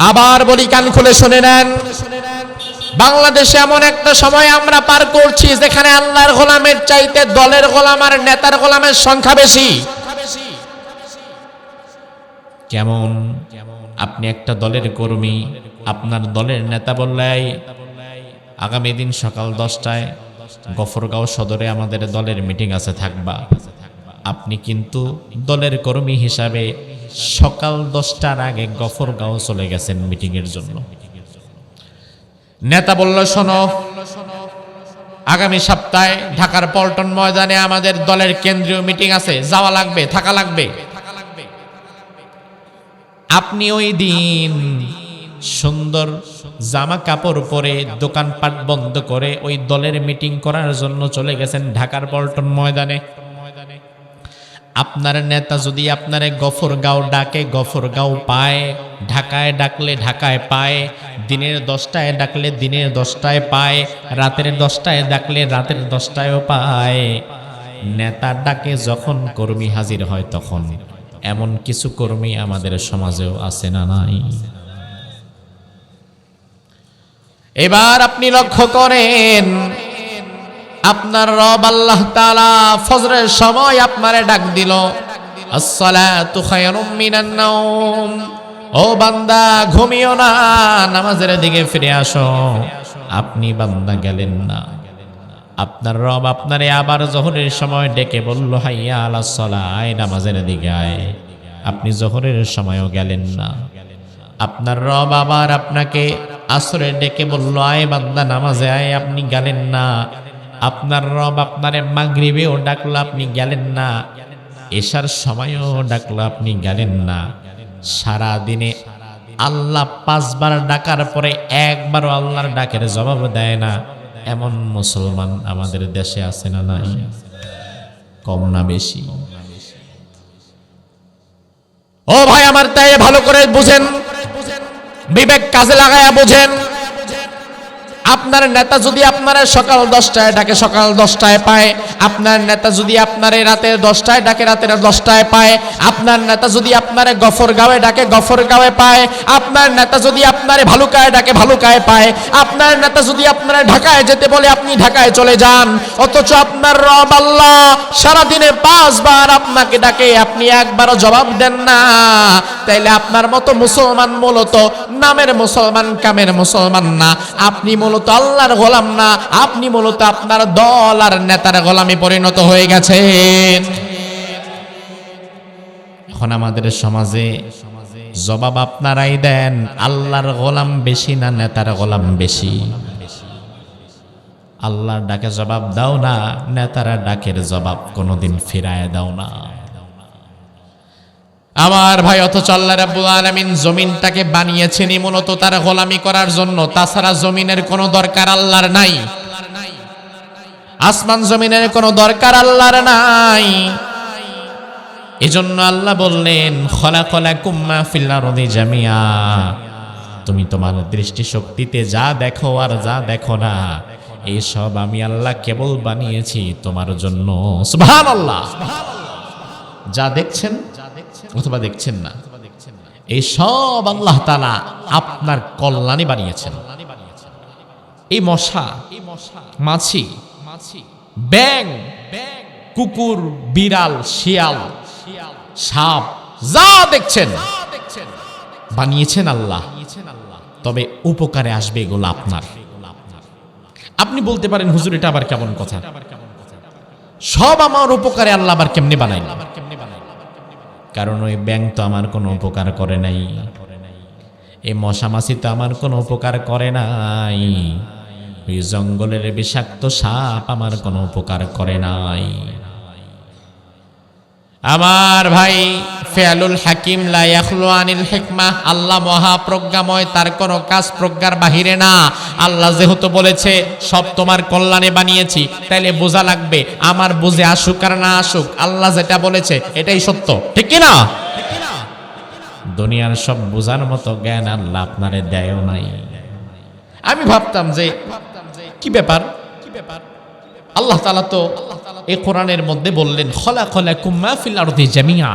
আবার বলি, কান খুলে শুনে নেন। বাংলাদেশে এমন একটা সময় আমরা পার করছি যেখানে আল্লাহর গোলামের চাইতে দলের গোলাম আর নেতার গোলামের সংখ্যা বেশি। কেমন? আপনি একটা দলের কর্মী, আপনার দলের নেতা বললে আগামী দিন সকাল 10টায় গফরগাঁও সদরে আমাদের দলের মিটিং আছে, থাকবা। আপনি কিন্তু দলের কর্মী হিসাবে সকাল 10টার আগে গফরগাঁও চলে গেছেন মিটিং এর জন্য। নেতা বলল, শোনো, আগামী সপ্তাহে ঢাকার পল্টন ময়দানে আমাদের দলের কেন্দ্রীয় মিটিং আছে, যাওয়া লাগবে, থাকা লাগবে। আপনি ওই দিন সুন্দর জামা কাপড় পরে দোকানপাট বন্ধ করে ওই দলের মিটিং করার জন্য চলে গেছেন ঢাকার পল্টন ময়দানে। আপনার নেতা যদি আপনারে গফরগাঁও ডাকে, গফরগাঁও পায়, ঢাকায় ডাকলে ঢাকায় পায়, দিনের 10টায় ডাকলে দিনের 10টায় পায়, রাতের 10টায় ডাকলে রাতের 10টায়ও পায়। নেতা ডাকে যখন কর্মী হাজির হয় তখন। এমন কিছু কর্মী আমাদের সমাজেও আছে না নাই? এবার আপনি লক্ষ্য করেন, আপনার রব আল্লাহ তাআলা ফজরের সময় আপনারে ডাক দিল, আসসালাতু খায়রুম মিনান নাওম, ও বান্দা ঘুমিও না, নামাজের দিকে ফিরে আসো। আপনি বান্দা গেলেন না। আপনার রব আপনারে আবার জোহরের সময় ডেকে বলল, হাইয়া আলাস সালাহ, আয় নামাজের দিকে আয়। আপনি জোহরের সময়ও গেলেন না। আপনার রব আবার আপনাকে আসরে ডেকে বলল, আয় বান্দা নামাজে আয়, আপনি গেলেন না। আপনার রব আপনারে মাগরিবেও ডাকলো, আপনি গেলেন না। এশার সময়ও ডাকলো, আপনি গেলেন না। সারা দিনে আল্লাহ 5 বার ডাকার পরে একবারও আল্লাহর ডাকের জবাব দেয় না। এমন মুসলমান আমাদের দেশে আছে না নাই? কম না বেশি? ও ভাই আমার, তাই ভালো করে বুঝেন, বিবেক কাজে লাগায়া বুঝেন। আপনার নেতা যদি আপনারা সকাল 10টায় ডাকে সকাল 10টায় পায়, আপনার নেতা যদি আপনারে রাতের 10টায় ডাকে রাতের 10টায় পায়, আপনার নেতা যদি আপনারে গফরগাঁওয়ে ডাকে গফরগাঁওয়ে পায়, আপনার নেতা যদি আপনারে ভালুকায় ডাকে ভালুকায় পায়, আপনার নেতা যদি আপনারা ঢাকায় যেতে বলে আপনি ঢাকায় চলে যান। অথচ আপনার রব আল্লাহ সারাদিনে 5 বার আপনাকে ডাকে, আপনি একবারও জবাব দেন না। তাইলে আপনার মতো মুসলমান মূলত নামের মুসলমান, কামের মুসলমান না। আপনি মূলত আল্লাহর গোলাম না, আপনি মূলত আপনার দল আর নেতার গোলামে পরিণত হয়ে গেছেন। এখন আমাদের সমাজে জবাব আপনারাই দেন, আল্লাহর গোলাম বেশি না নেতার গোলাম বেশি? আল্লাহর ডাকে জবাব দাও না, নেতারা ডাকের জবাব কোনোদিন ফিরায় দাও না। আমার ভাই, অথচ আল্লাহ রাব্বুল আলামিন জমিনটাকে বানিয়েছেন মূলত তার গোলামি করার জন্য, তাছাড়া জমিনের কোনো দরকার আল্লাহর নাই। আসমান জমিনের কোনো দরকার আল্লাহর নাই। এজন্য আল্লাহ বললেন, খলাকালাকুম মা ফিল আরদি জামিয়া, তুমি তোমার দৃষ্টিশক্তিতে যা দেখো আর যা দেখো না, এই সব আমি আল্লাহ কেবল বানিয়েছি তোমার জন্য। সুবহানাল্লাহ। যা দেখছেন অথবা দেখছেন না, এই সব আল্লাহ তাআলা আপনার কল্যাণে বানিয়েছেন। এই মশা, মাছি, ব্যাঙ, কুকুর, বিড়াল, শিয়াল, সাপ, যা দেখছেন বানিয়েছেন আল্লাহ। তবে উপকারে আসবে এগুলো আপনার। আপনি বলতে পারেন, হুজুর এটা আবার কেমন কথা? সব আমার উপকারে, আল্লাহ আবার কেমনে বানাইলেন? কারণ ওই ব্যাঙ তো আমার কোনো উপকার করে নাই, এই মশা মাছি তো আমার কোনো উপকার করে নাই, ওই জঙ্গলের বিষাক্ত সাপ আমার কোনো উপকার করে নাই। আমার ভাই, ফিআলুল হাকিম লা ইয়াখলু আনিল হিকমাহ, আল্লাহ মহাপ্রজ্ঞাময়, তার কোনো কাজ প্রজ্ঞার বাহিরে না। আল্লাহ যেহেতু বলেছে সব তোমার কল্যাণে বানিয়েছি, তাইলে বোঝা লাগবে আমার বুঝে আসুক আর না আসুক, আল্লাহ যেটা বলেছে এটাই সত্য, ঠিক কি না? দুনিয়ার সব বোঝার মতো জ্ঞান আল্লাহ আপনারে দেয়ও নাই। আমি ভাবতাম যে কি ব্যাপার, আল্লাহ তাআলা তো এই কোরআনের মধ্যে বললেন খলাকালাকুম মা ফিল আরদি জামিআ,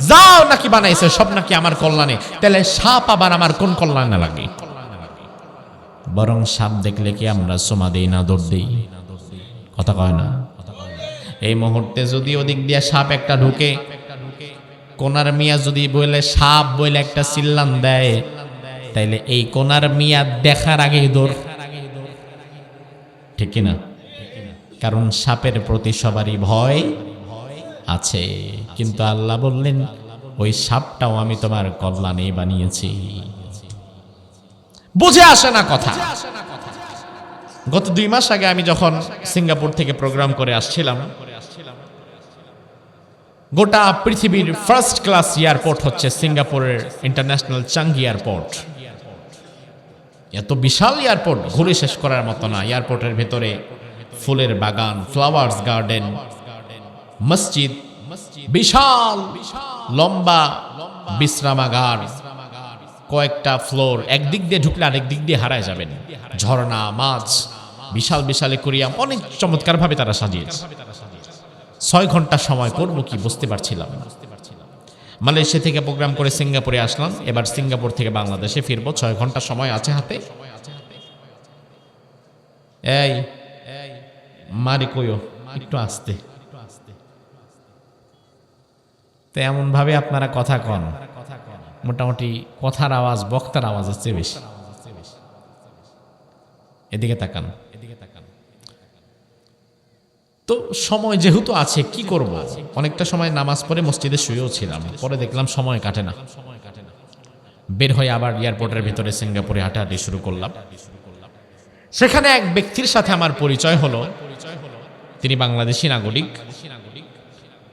যাও নাকি বানাইছে সব নাকি আমার কল্যাণে, তাহলে সাপ আবার আমার কোন কল্যাণে লাগে? বরং সাপ দেখলে কি আমরা সোমা দেই না, দৌড় দেই? কথা কয় না। এই মুহূর্তে যদি ওদিক দিয়ে সাপ একটা ঢুকে, কোনার মিয়া যদি বলে সাপ বলে একটা চিল্লান দেয়, তাইলে এই কোনার মিয়া দেখার আগেই দৌড়, ঠিক কিনা? কারণ সাপের প্রতি সবারই ভয় আছে, কিন্তু আল্লাহ বললেন ওই সাপটাও আমি তোমার কল্যাণে বানিয়েছি। বুঝে আসে না কথা। গত 2 মাস আগে আমি যখন সিঙ্গাপুর থেকে প্রোগ্রাম করে আসছিলাম, গোটা পৃথিবীর ফার্স্ট ক্লাস এয়ারপোর্ট হচ্ছে সিঙ্গাপুরের ইন্টারন্যাশনাল চাঙ্গি এয়ারপোর্ট। এত বিশাল এয়ারপোর্ট, ঘুরে শেষ করার মতো না। এয়ারপোর্টের ভেতরে ফুলের বাগান, ফ্লাওয়ার্স গার্ডেন, মসজিদ, বিশাল লম্বা বিশ্রামাগার, কয়েকটা ফ্লোর, একদিক দিয়ে ঢুকলে আরেক দিক দিয়ে হারায় যাবেন। ঝর্ণা, মাছ, বিশাল বিশাল অ্যাকোয়ারিয়াম, অনেক চমৎকার ভাবে তারা সাজিয়েছে। 6 ঘন্টা সময় করবো কি বুঝতে পারছিলাম না। মালয়েশিয়া থেকে প্রোগ্রাম করে সিঙ্গাপুরে আসলাম, এবার সিঙ্গাপুর থেকে বাংলাদেশে ফিরবো। 6 ঘন্টা সময় আছে হাতে। এই মারি কইও একটু আসতে, তো এমন ভাবে আপনারা কথা কন, মোটামুটি কথার আওয়াজ বক্তার আওয়াজের চেয়ে বেশি। এদিকে তাকান। তো সময় যেহেতু আছে কি করব, অনেকটা সময় নামাজ পড়ে মসজিদে শুয়েও ছিলাম, পরে দেখলাম সময় কাটে না। বের হয়ে আবার এয়ারপোর্টের ভিতরে সিঙ্গাপুরে হাঁটাহাঁটি শুরু করলাম। সেখানে এক ব্যক্তির সাথে আমার পরিচয় হলো। তিনি বাংলাদেশি নাগরিক,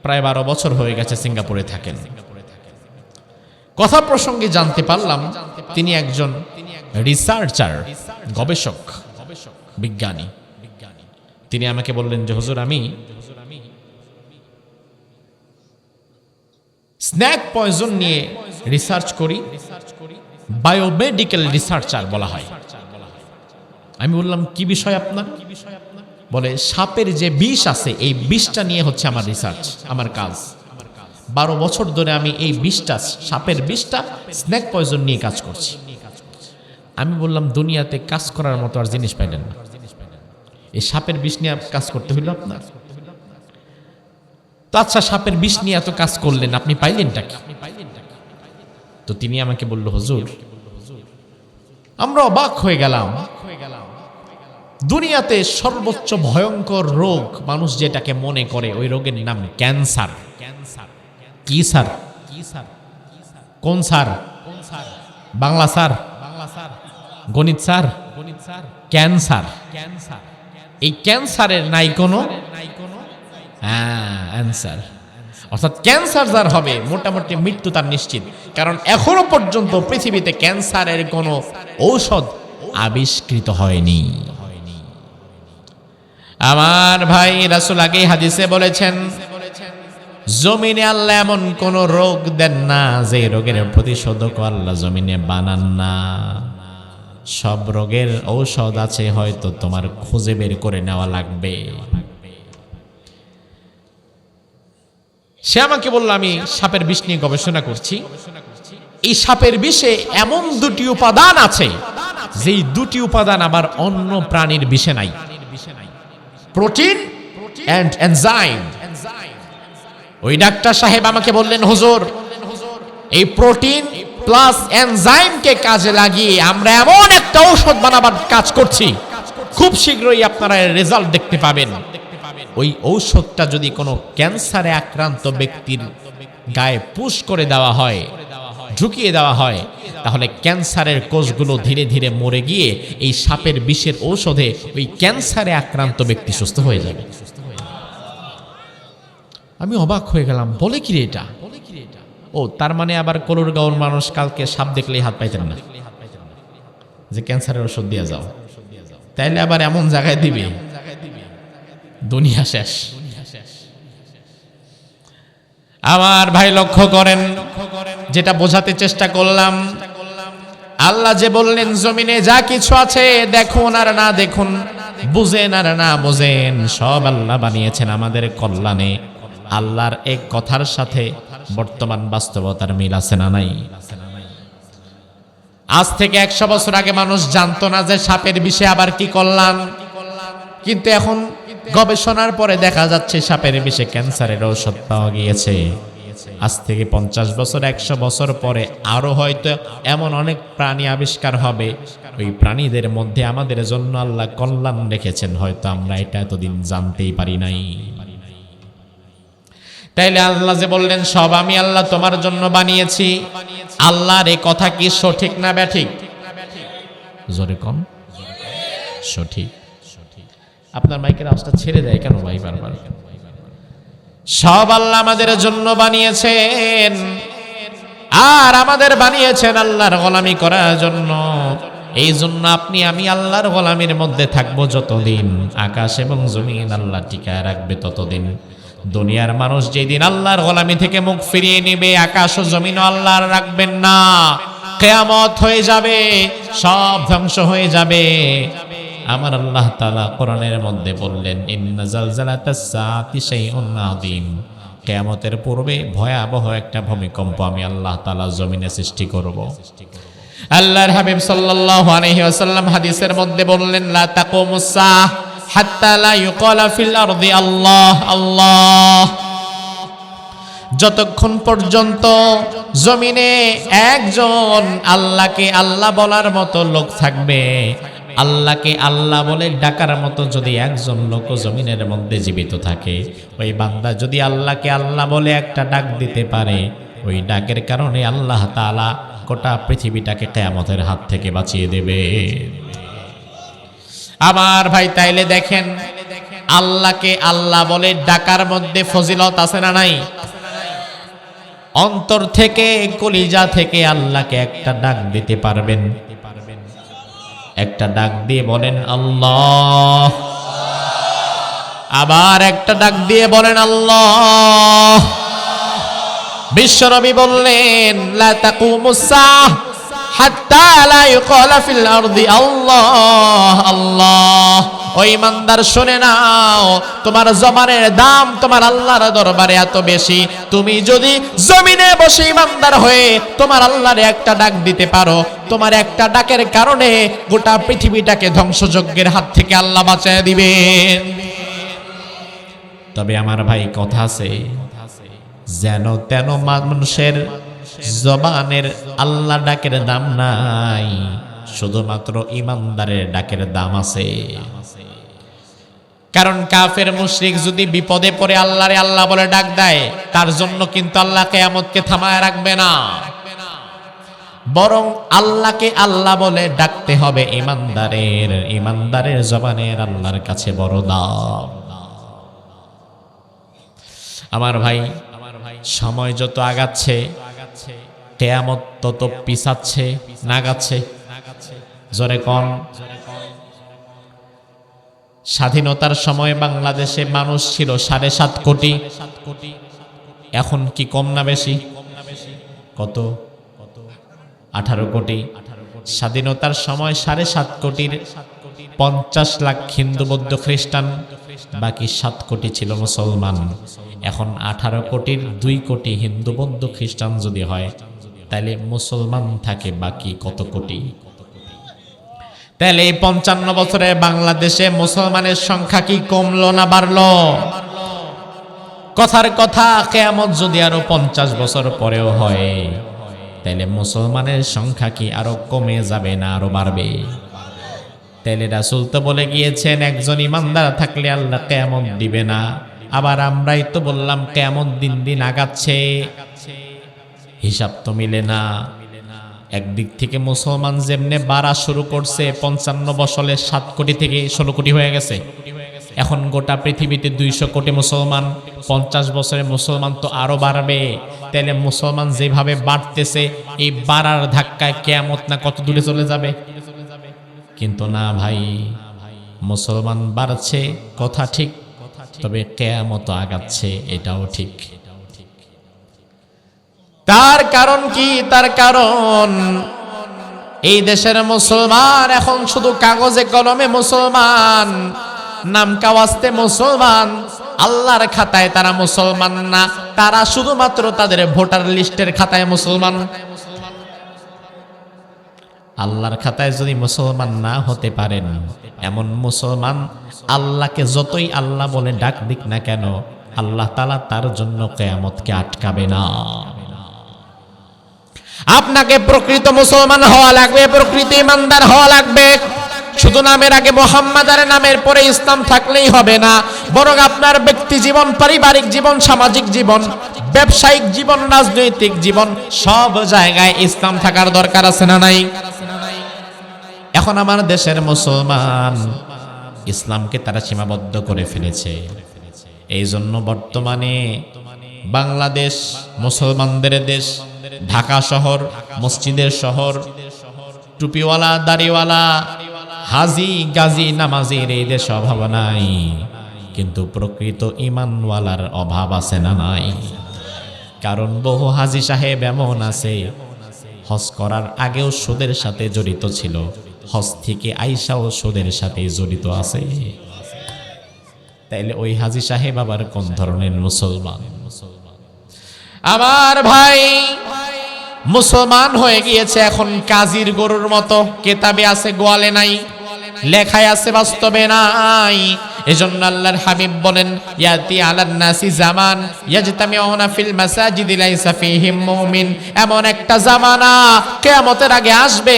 প্রায় 12 বছর হয়ে গেছে সিঙ্গাপুরে থাকেন। কথা প্রসঙ্গে জানতে পারলাম তিনি একজন রিসার্চার, গবেষক, বিজ্ঞানী। তিনি আমাকে বললেন যে হুজুর, আমি স্ন্যাক পয়জন নিয়ে রিসার্চ করি, বায়োমেডিক্যাল রিসার্চার বলা হয়। আমি বললাম কি বিষয় আপনার? বলে সাপের যে বিষ আছে এই বিষটা নিয়ে হচ্ছে আমার রিসার্চ, আমার কাজ। 12 বছর ধরে আমি এই বিষটা, সাপের বিষটা, স্ন্যাক পয়জন নিয়ে কাজ করছি। আমি বললাম দুনিয়াতে কাজ করার মতো আর জিনিস পাইলেন না, এই সাপের বিষ নিয়ে কাজ করতে হইল আপনার? তো আচ্ছা, সাপের বিষ নিয়ে এত কাজ করলেন, আপনি পাইলেনটা কি? তো তিনি আমাকে বলল হুজুর, আমরা অবাক হয়ে গেলাম, দুনিয়াতে সর্বোচ্চ ভয়ঙ্কর রোগ মানুষ যেটাকে মনে করে ওই রোগের নাম ক্যান্সার। কি স্যার? কোন স্যার? বাংলা স্যার? গণিত স্যার? ক্যান্সার। এই ক্যান্সারের নাই কোনো অ্যান্সার। অর্থাৎ ক্যান্সার যার হবে মোটামুটি মৃত্যু তার নিশ্চিত, কারণ এখনো পর্যন্ত পৃথিবীতে ক্যান্সারের কোনো ঔষধ আবিষ্কৃত হয়নি। আমার ভাই, রাসূল আগে হাদিসে বলেছেন, জমিনে আল্লাহ এমন কোন রোগ দেন না যে রোগের প্রতিষেধক আল্লাহ জমিনে বানান না। সব রোগের ঔষধ আছে, হয়তো তোমার খুঁজে বের করে নেওয়া লাগবে। সে আমাকে বলল, আমি সাপের বিষ নিয়ে গবেষণা করছি। এই সাপের বিষে এমন 2টি উপাদান আছে যেই 2টি উপাদান আবার অন্য প্রাণীর বিষে নাই। Protein and enzyme. ওই ডাক্তার সাহেব আমাকে বললেন, হুজুর, এই প্রোটিন প্লাস এনজাইমকে কাজে লাগিয়ে আমরা এমন একটা ঔষধ বানাবার কাজ করছি, খুব শীঘ্রই আপনারা এর রেজাল্ট দেখতে পাবেন। ওই ঔষধটা যদি কোনো ক্যান্সারে আক্রান্ত ব্যক্তির গায়ে পুশ করে দেওয়া হয়, ঢুকিয়ে দেওয়া হয়, তাহলে ক্যান্সারের কোষগুলো ধীরে ধীরে মরে গিয়ে এই সাপের বিষের ঔষধে ওই ক্যান্সারে আক্রান্ত ব্যক্তি সুস্থ হয়ে যাবে। আমি অবাক হয়ে গেলাম, বলে কি রে এটা? ও তার মানে আবার কলুরগাঁওর মানুষ কালকে সাপ দেখলেই হাত পাইতেন না যে ক্যান্সারের ওষুধ দিয়ে যাও, তাইলে আবার এমন জায়গায় দিবে দুনিয়া শেষ। আমার ভাই লক্ষ্য করেন, যেটা বোঝাতে চেষ্টা করলাম, আল্লাহ যে বললেন জমিনে যা কিছু আছে দেখুন আর না দেখুন, বুঝেন আর না বুঝেন, সব আল্লাহ বানিয়েছেন আমাদের কল্যাণে। আল্লাহর এক কথার সাথে বর্তমান বাস্তবতার মিল আছে না নাই? আজ থেকে 100 বছর আগে মানুষ জানতো না যে সাপের বিষে আবার কি কল্যাণ, কিন্তু এখন গবেষণার পরে দেখা যাচ্ছে সাপের বিষে ক্যান্সারের ঔষধ পাওয়া গিয়েছে। আজ থেকে 50 বছর 100 বছর পরে আরো হয়তো এমন অনেক প্রাণী আবিষ্কার হবে, ওই প্রাণীদের মধ্যে আমাদের জন্য আল্লাহ কল্যাণ রেখেছেন, হয়তো আমরা এটা এতদিন জানতেই পারি নাই। তাইলে আল্লাহ যে বললেন সব আমি আল্লাহ তোমার জন্য বানিয়েছি, আল্লাহর এই কথা কি সঠিক না ব্যাঠিক? জোরে কম। সঠিক। আপনার মাইকের আওয়াজটা ছেড়ে দেয় কেন ভাই বারবার? সব আল্লাহ আমাদের জন্য বানিয়েছেন, আর আমাদের বানিয়েছেন আল্লাহর গোলামি করার জন্য। এই জন্য আপনি আমি আল্লাহর গোলামির মধ্যে থাকবো যতদিন আকাশ এবং জমিন আল্লাহ টিকায় রাখবে ততদিন। দুনিয়ার মানুষ যেদিন আল্লাহর গোলামি থেকে মুখ ফিরিয়ে নেবে, আকাশ ও জমিনও আল্লাহর রাখবেন না, কিয়ামত হয়ে যাবে, সব ধ্বংস হয়ে যাবে। আমার আল্লাহ তাআলা কোরআনের মধ্যে বললেন ইন্না জালজালাতাস সাআতি শাইউন আযীম, কিয়ামতের পূর্বে ভয়াবহ একটা ভূমিকম্প আমি আল্লাহ তাআলা জমিনে সৃষ্টি করব। আল্লাহর হাবিব সাল্লাল্লাহু আলাইহি ওয়াসাল্লাম হাদিসের মধ্যে বললেন লা তাকুমুস সাআহ হাত্তা লা ইউকালা ফিল আরদি আল্লাহ আল্লাহ, যতক্ষণ পর্যন্ত জমিনে একজন আল্লাহকে আল্লাহ বলার মতো লোক থাকবে, আল্লাহকে আল্লাহ বলে ডাকার মতো যদি একজন লোক জমিনের মধ্যে জীবিত থাকে, ওই বান্দা যদি আল্লাহকে আল্লাহ বলে একটা ডাক দিতে পারে, ওই ডাকের কারণে আল্লাহ তাআলা গোটা পৃথিবীটাকে কিয়ামতের হাত থেকে বাঁচিয়ে দেবে। আমার ভাই তাইলে দেখেন আল্লাহকে আল্লাহ বলে ডাকার মধ্যে ফজিলত আছে না নাই? অন্তর থেকে কলিজা থেকে আল্লাহকে একটা ডাক দিতে পারবেন, একটা ডাক দিয়ে বলেন আল্লাহ, আবার একটা ডাক দিয়ে বলেন আল্লাহ। বিশ্বনবী বললেন লা তাকুমুস সাআহ হাত্তা লা ইউকালা ফিল আরদি আল্লাহ আল্লাহ। ওই ইমানদার শুনে নাও, তোমার জবানের দাম তোমার আল্লাহর দরবারে এত বেশি, তুমি যদি জমিনে বসে ইমানদার হয়ে তোমার আল্লাহর একটা ডাক দিতে পারো, তোমার একটা ডাকের কারণে গোটা পৃথিবীটাকে ধ্বংসযজ্ঞের হাত থেকে আল্লাহ বাঁচিয়ে দিবেন। তবে আমার ভাই কথা আছে, যেন তেন মানুষের জবানের আল্লাহ ডাকের দাম নাই, শুধুমাত্র ইমানদারের ডাকের দাম আছে। কারণ কাফের মুশরিক যদি বিপদে পড়ে আল্লাহরে আল্লাহ বলে ডাক দেয়, তার জন্য কিন্তু আল্লাহ কিয়ামতকে থামায় রাখবে না, বরং আল্লাহকে আল্লাহ বলে ডাকতে হবে ইমানদারের, ইমানদারের জবানের আল্লাহর কাছে বড় দাম। আমার ভাই সময় যত আগাচ্ছে কিয়ামত তত পিছাচ্ছে, নাগাচ্ছে। জোরে কোন। স্বাধীনতার সময় বাংলাদেশে মানুষ ছিল 7.5 কোটি, এখন কি কম না বেশি? কত? 18 কোটি। স্বাধীনতার সময় 7.5 কোটির 50 লাখ হিন্দু বৌদ্ধ খ্রিস্টান, বাকি 7 কোটি ছিল মুসলমান। এখন 18 কোটির 2 কোটি হিন্দু বৌদ্ধ খ্রিস্টান যদি হয়, তাহলে মুসলমান থাকে বাকি কত কোটি? তাহলে এই 55 বছরে বাংলাদেশে মুসলমানের সংখ্যা কি কমলো না বাড়লো? কথার কথা, কিয়ামত যদি আরো 50 বছর পরেও হয়, তাহলে মুসলমানের সংখ্যা কি আরো কমে যাবে না আরো বাড়বে? তাহলে রাসূল তো বলে গিয়েছেন একজন ইমানদার থাকলে আল্লাহ কিয়ামত দিবে না। আবার আমরাই তো বললাম কিয়ামত দিন দিন আগাচ্ছে, হিসাব তো মিলে না। একদিক থেকে মুসলমান যেমনে বাড়া শুরু করছে, 55 বছরে 7 কোটি থেকে 16 কোটি হয়ে গেছে। এখন গোটা পৃথিবীতে 200 কোটি মুসলমান, 50 বছরে মুসলমান তো আরো বাড়বে। তাহলে মুসলমান যেভাবে বাড়তেছে, এই বাড়ার ধাক্কায় কিয়ামত না কত দূরে চলে যাবে? কিন্তু না ভাই, মুসলমান বাড়ছে কথা ঠিক, তবে কিয়ামত আগাচ্ছে এটাও ঠিক। তার কারণ কি? তার কারণ এই দেশের মুসলমান এখন শুধু কাগজে কলমে মুসলমান, নাম কাওয়াস্তে মুসলমান, আল্লাহর খাতায় তারা মুসলমান না, তারা শুধুমাত্র তাদের ভোটার লিস্টের খাতায় মুসলমান। আল্লাহর খাতায় যদি মুসলমান না হতে পারেন, এমন মুসলমান আল্লাহকে যতই আল্লাহ বলে ডাক দিক না কেন, আল্লাহ তাআলা তার জন্য কিয়ামতকে আটকাবে না। আপনাকে প্রকৃত মুসলমান হওয়া লাগবে, প্রকৃত ইমানদার হওয়া লাগবে। শুধু নামের আগে মোহাম্মদ আর নামের পরে ইসলাম থাকলেই হবে না, বরং আপনার ব্যক্তি জীবন, পারিবারিক জীবন, সামাজিক জীবন, ব্যবসায়িক জীবন, রাজনৈতিক জীবন, সব জায়গায় ইসলাম থাকার দরকার আছে না নাই? এখন আমার দেশের মুসলমান ইসলামকে তারা সীমাবদ্ধ করে ফেলেছে। এই জন্য বর্তমানে বাংলাদেশ মুসলমানদের দেশ, ঢাকা শহর মসজিদের শহর, টুপিওয়ালা দাড়িওয়ালা হাজি গাজী নামাজির এই দেশ অভাব নাই, কিন্তু প্রকৃত ঈমানওয়ালার অভাব আছে না নাই? কারণ বহু হাজি সাহেব এমন আছে হজ করার আগেও সুদের সাথে জড়িত ছিল, হজ থেকে আইসাও সুদের সাথে জড়িত আছে। তাইলে ওই হাজি সাহেব আবার কোন ধরনের মুসলমান? আমার ভাই মুসলমান হয়ে গিয়েছে এখন কাজীর গরুর মতো, কেতাবে আছে গোয়ালে নাই, লেখায় আছে বাস্তবে নাই। এজন্য আল্লাহর হাবিব বলেন, ইয়াতি আলান নাসি জামান ইয়াজতামিউনা ফিল মাসাজিদি লাইসা ফীহিম মুমিন। এমন একটা জামানা কিয়ামতের আগে আসবে,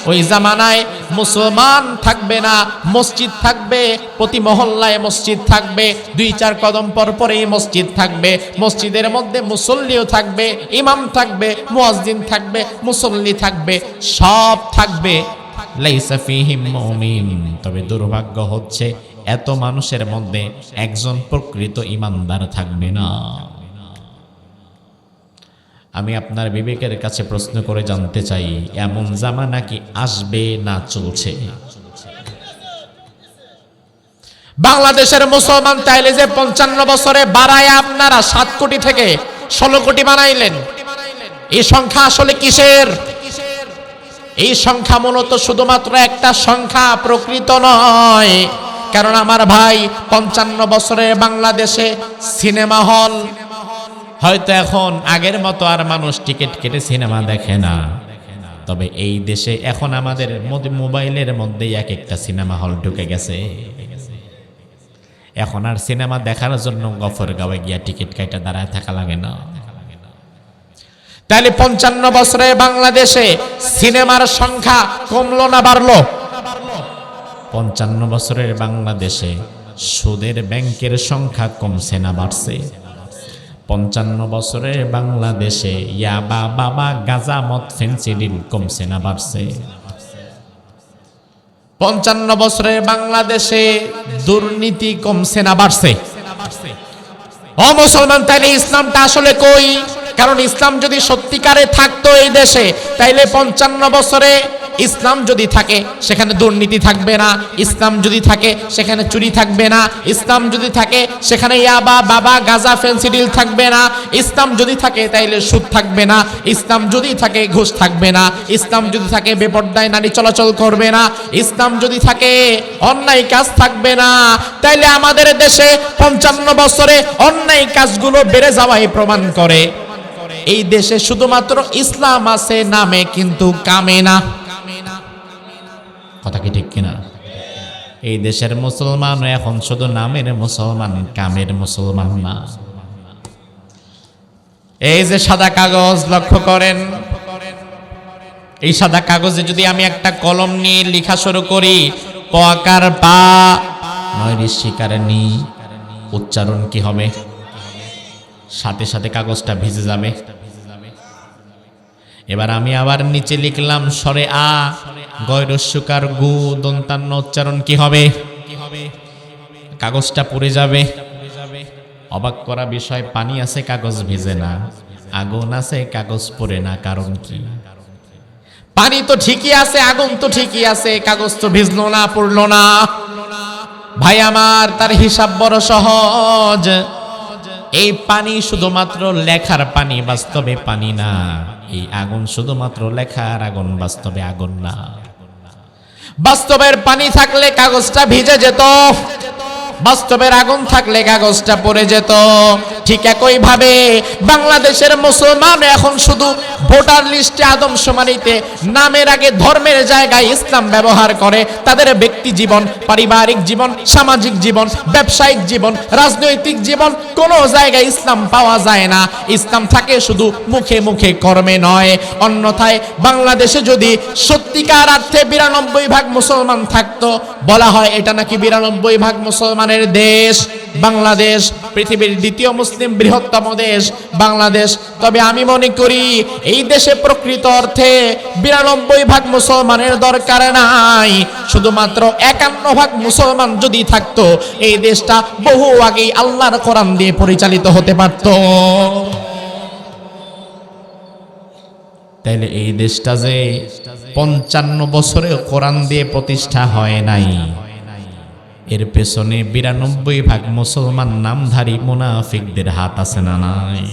ওই জামানায় মুসলমান থাকবে না, মসজিদ থাকবে, প্রতি মহল্লায় মসজিদ থাকবে, 2-4 কদম পর পরেই মসজিদ থাকবে, মসজিদের মধ্যে মুসল্লিও থাকবে, ইমাম থাকবে, মুয়াজ্জিন থাকবে, মুসল্লি থাকবে, সব থাকবে, লাইসা ফীহিম মুমিন। তবে দুর্ভাগ্য হচ্ছে এত মানুষের মধ্যে একজন প্রকৃত ঈমানদার থাকবে না। আমি আপনার বিবেকের কাছে প্রশ্ন করে জানতে চাই, এমন জামানা কি আসবে না চলছে? বাংলাদেশের মুসলমান তাইলে যে 55 বছরে বাড়ায় আপনারা 7 কোটি থেকে 16 কোটি বানাইলেন, এই সংখ্যা আসলে কিসের? এই সংখ্যা মূলত শুধুমাত্র একটা সংখ্যা, প্রকৃত নয়। কারণ আমার ভাই 55 বছরের বাংলাদেশে সিনেমা হল হয়তো এখন আগের মতো আর মানুষ টিকিট কেটে সিনেমা দেখে না, তবে এই দেশে এখন আমাদের মোবাইলের মধ্যে এক একটা সিনেমা হল ঢুকে গেছে। এখন আর সিনেমা দেখার জন্য গফরগাঁওয়ে গিয়া টিকিট কাটা দাঁড়ায় থাকা লাগে না। তাহলে 55 বছরে বাংলাদেশে সিনেমার সংখ্যা কমলো না বাড়লো? 55 বছরের বাংলাদেশে সুদের ব্যাংকের সংখ্যা কমছে না বাড়ছে? 55 বছরের বাংলাদেশে ইয়াবা, বাবা, গাঁজা, মদ, ফেন্সিডিল কমছে না বাড়ছে? 55 বছরের বাংলাদেশে দুর্নীতি কমছে না বাড়ছে? ও মুসলমান, তাইলে ইসলামটা আসলে কই? কারণ ইসলাম যদি সত্যিকারে থাকতো এই দেশে, তাইলে 55 বছরে ইসলাম যদি থাকে সেখানে দুর্নীতি থাকবে না, ইসলাম যদি থাকে সেখানে চুরি থাকবে না, ইসলাম যদি থাকে সেখানে ইয়াবা, বাবা, গাঁজা, ফেন্সিডিল থাকবে না, ইসলাম যদি থাকে তাইলে সুদ থাকবে না, ইসলাম যদি থাকে ঘুষ থাকবে না, ইসলাম যদি থাকে বেপরদায় নারী চলাচল করবে না, ইসলাম যদি থাকে অন্যায় কাজ থাকবে না। তাইলে আমাদের দেশে 55 বছরে অন্যায় কাজগুলো বেড়ে যাওয়াই প্রমাণ করে এই দেশে শুধুমাত্র ইসলাম আছে নামে, কিন্তু কামে না। কথা কি ঠিক কিনা? এই দেশের মুসলমান এখন শুধু নামের মুসলমান, কামের মুসলমান না। এই যে সাদা কাগজ, লক্ষ্য করেন, এই সাদা কাগজে যদি আমি একটা কলম নিয়ে লেখা শুরু করি, প আকার পা, 9 ঋষিকার নি, উচ্চারণ কি হবে? সাথে সাথে কাগজটা ভিজে যাবে। এবার আমি আবার নিচে লিখলাম স্বরে আ, গয়রস্যকার গু, দন্তান্ন, উচ্চারণ কি হবে? কাগজটা পুড়ে যাবে। অবাক করা বিষয়, পানি আছে কাগজ ভিজে না, আগুন আছে কাগজ পড়ে না। কারণ কি? পানি তো ঠিকই আছে, আগুন তো ঠিকই আছে, কাগজ তো ভিজলো না, পড়লো না। ভাই আমার, তার হিসাব বড় সহজ। এই পানি শুধুমাত্র লেখার পানি, বাস্তবে পানি না। এই আগুন শুধুমাত্র লেখার আগুন, বাস্তবে আগুন না। বাস্তবের পানি থাকলে কাগজটা ভিজে যেত, বাস্তবের আগুন থাকলে কাগজটা পড়ে যেত। ঠিক একই ভাবে বাংলাদেশের মুসলমান এখন শুধু ভোটার লিস্টে আদমশুমারিতে নামের আগে ধর্মের জায়গায় ইসলাম ব্যবহার করে। তাদের ব্যক্তি জীবন, পারিবারিক জীবন, সামাজিক জীবন, ব্যবসায়িক জীবন, রাজনৈতিক জীবন কোনো জায়গায় ইসলাম পাওয়া যায় না। ইসলাম থাকে শুধু মুখে মুখে, কর্মে নয়। অন্যথায় বাংলাদেশে যদি সত্যিকার অর্থে 92% মুসলমান থাকতো, বলা হয় এটা নাকি 92% মুসলমানের দেশ বাংলাদেশ, পৃথিবীর দ্বিতীয় মুসলিম বৃহত্তম দেশ বাংলাদেশ। তবে আমি মনে করি এই দেশে প্রকৃত অর্থে 92% মুসলমানের দরকার নাই। শুধুমাত্র 51% মুসলমান যদি থাকতো, এই দেশটা বহু আগেই আল্লাহর কোরআন দিয়ে পরিচালিত হতে পারত। তাইলে এই দেশটা যে 55 বছরে কোরআন দিয়ে প্রতিষ্ঠা হয় নাই, এর পেছনে 92% মুসলমান নামধারী মুনাফিকদের হাত আছে না নাই?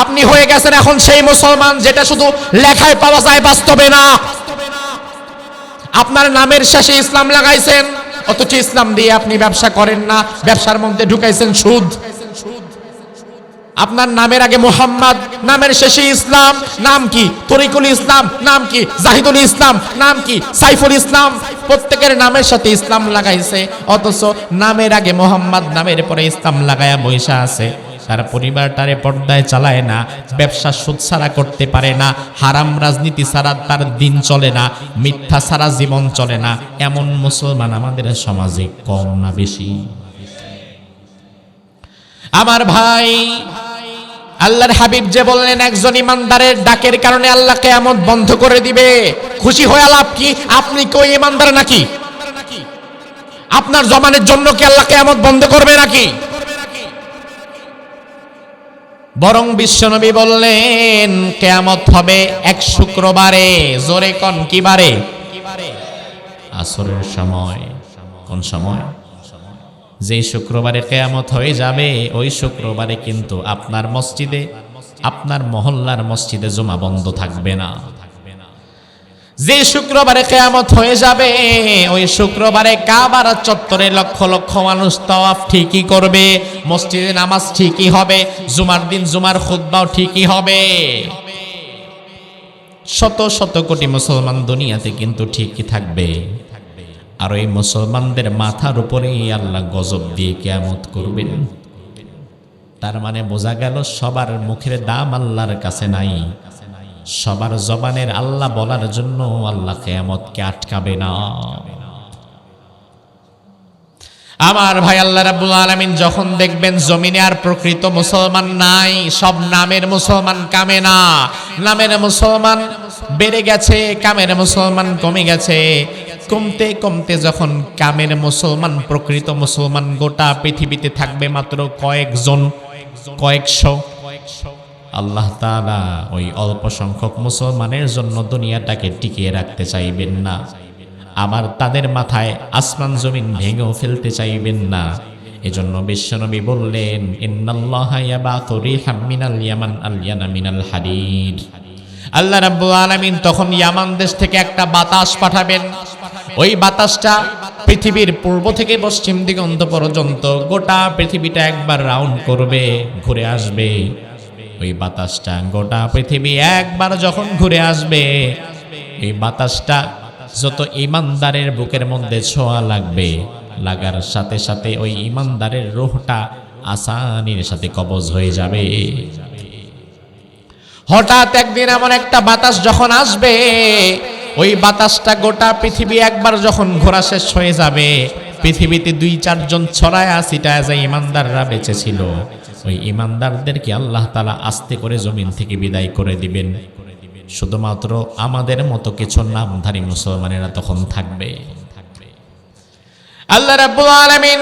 আপনি হয়ে গেছেন এখন সেই মুসলমান যেটা শুধু লেখায় পাওয়া যায়, বাস্তবে না। আপনার নামের শেষে ইসলাম লাগাইছেন, অথচ ইসলাম দিয়ে আপনি ব্যবসা করেন না, ব্যবসার মধ্যে ঢুকাইছেন সুদ। আপনার নামের আগে মোহাম্মদ, নামের শেষে ইসলাম। নাম কি? তরিকুল ইসলাম। নাম কি? জাহিদুল ইসলাম। নাম কি? সাইফুল ইসলাম। প্রত্যেকের নামের সাথে ইসলাম লাগাইছে, অথচ নামের আগে মোহাম্মদ, নামের পরে ইসলাম লাগায়া বৈশা আছে। তার পরিবারটারে পর্দায় চালায় না, ব্যবসা সুদ ছাড়া করতে পারে না, হারাম রাজনীতি ছাড়া তার দিন চলে না, মিথ্যা ছাড়া জীবন চলে না। এমন মুসলমান আমাদের সমাজে কম না বেশি? আমার ভাই, আল্লাহর হাবিব যে বললেন একজন ইমানদারের ডাকের কারণে আল্লাহ কিয়ামত বন্ধ করে দিবে, খুশি হয়ে লাভ কি? আপনি কি ওই ইমানদার নাকি? আপনার জমানের জন্য কি আল্লাহ কিয়ামত বন্ধ করবে নাকি? বরং বিশ্বনবী বললেন কিয়ামত হবে এক শুক্রবারে। জোরে কোন কি বারে? আসরের সময়। কোন সময়? যে শুক্রবারে কিয়ামত হয়ে যাবে, ওই শুক্রবারে কিন্তু আপনার মসজিদে, আপনার মহল্লার মসজিদে জুমা বন্ধ থাকবে না। যে শুক্রবারে কিয়ামত হয়ে যাবে, ওই শুক্রবারে কাবার চত্বরে লক্ষ লক্ষ মানুষ তাওয়াফ ঠিকই করবে, মসজিদে নামাজ ঠিকই হবে, জুমার দিন জুমার খুতবাও ঠিকই হবে। শত শত কোটি মুসলমান দুনিয়াতে কিন্তু ঠিকই থাকবে। আর ওই মুসলমানদের মাথার উপরেই আল্লাহ গজব দিয়ে কিয়ামত করবেন। তার মানে বোঝা গেল সবার মুখের দাম আল্লাহর কাছে নাই, সবার জবানের আল্লাহ বলার জন্য আল্লাহ কিয়ামতকে আটকাবে না। আমার ভাই, আল্লাহ রাব্বুল আলামিন যখন দেখবেন জমিনে আর প্রকৃত মুসলমান নাই, সব নামের মুসলমান, কামে না, নামের মুসলমান বেড়ে গেছে, কামের মুসলমান কমে গেছে, কমতে কমতে যখন কামের মুসলমান, প্রকৃত মুসলমান গোটা পৃথিবীতে থাকবে মাত্র কয়েকজন, কয়েকশো, আল্লাহ তাআলা ওই অল্প সংখ্যক মুসলমানের জন্য দুনিয়াটাকে টিকিয়ে রাখতে চাইবেন না। আবার তাদের মাথায় আসমান জমিন ভেঙেও ফেলতে চাইবেন না। এজন্য বিশ্বনবী বললেন, ইন্নাল্লাহা ইয়াবাতু রিহাম মিনাল ইয়ামান আলয়ানা মিনাল হাদিদ। আল্লাহ রাব্বুল আলামিন তখন ইয়ামান দেশ থেকে একটা বাতাস পাঠাবেন। ওই বাতাসটা পৃথিবীর পূর্ব থেকে পশ্চিম দিগন্ত পর্যন্ত গোটা পৃথিবীটা একবার রাউন্ড করবে, ঘুরে আসবে। ওই বাতাসটা গোটা পৃথিবী একবার যখন ঘুরে আসবে, এই বাতাসটা যত ইমানদারের বুকের মধ্যে ছোঁয়া লাগবে, লাগার সাথে সাথে ওই ইমানদারের রূহটা আসানির সাথে কবজ হয়ে যাবে। হঠাৎ একদিন এমন একটা বাতাস যখন আসবে, ওই বাতাসটা গোটা পৃথিবী একবার যখন ঘোরা শেষ হয়ে যাবে, পৃথিবীতে 2-4 জন ছড়ায়া ছিটায়া যে ইমানদাররা বেঁচে ছিল, ওই ইমানদারদেরকে আল্লাহ তাআলা আস্তে করে জমিন থেকে বিদায় করে দিবেন। শুধুমাত্র আমাদের মতো কিছু নামধারী মুসলমানেরা তখন থাকবে। আল্লাহ রাব্বুল আলামিন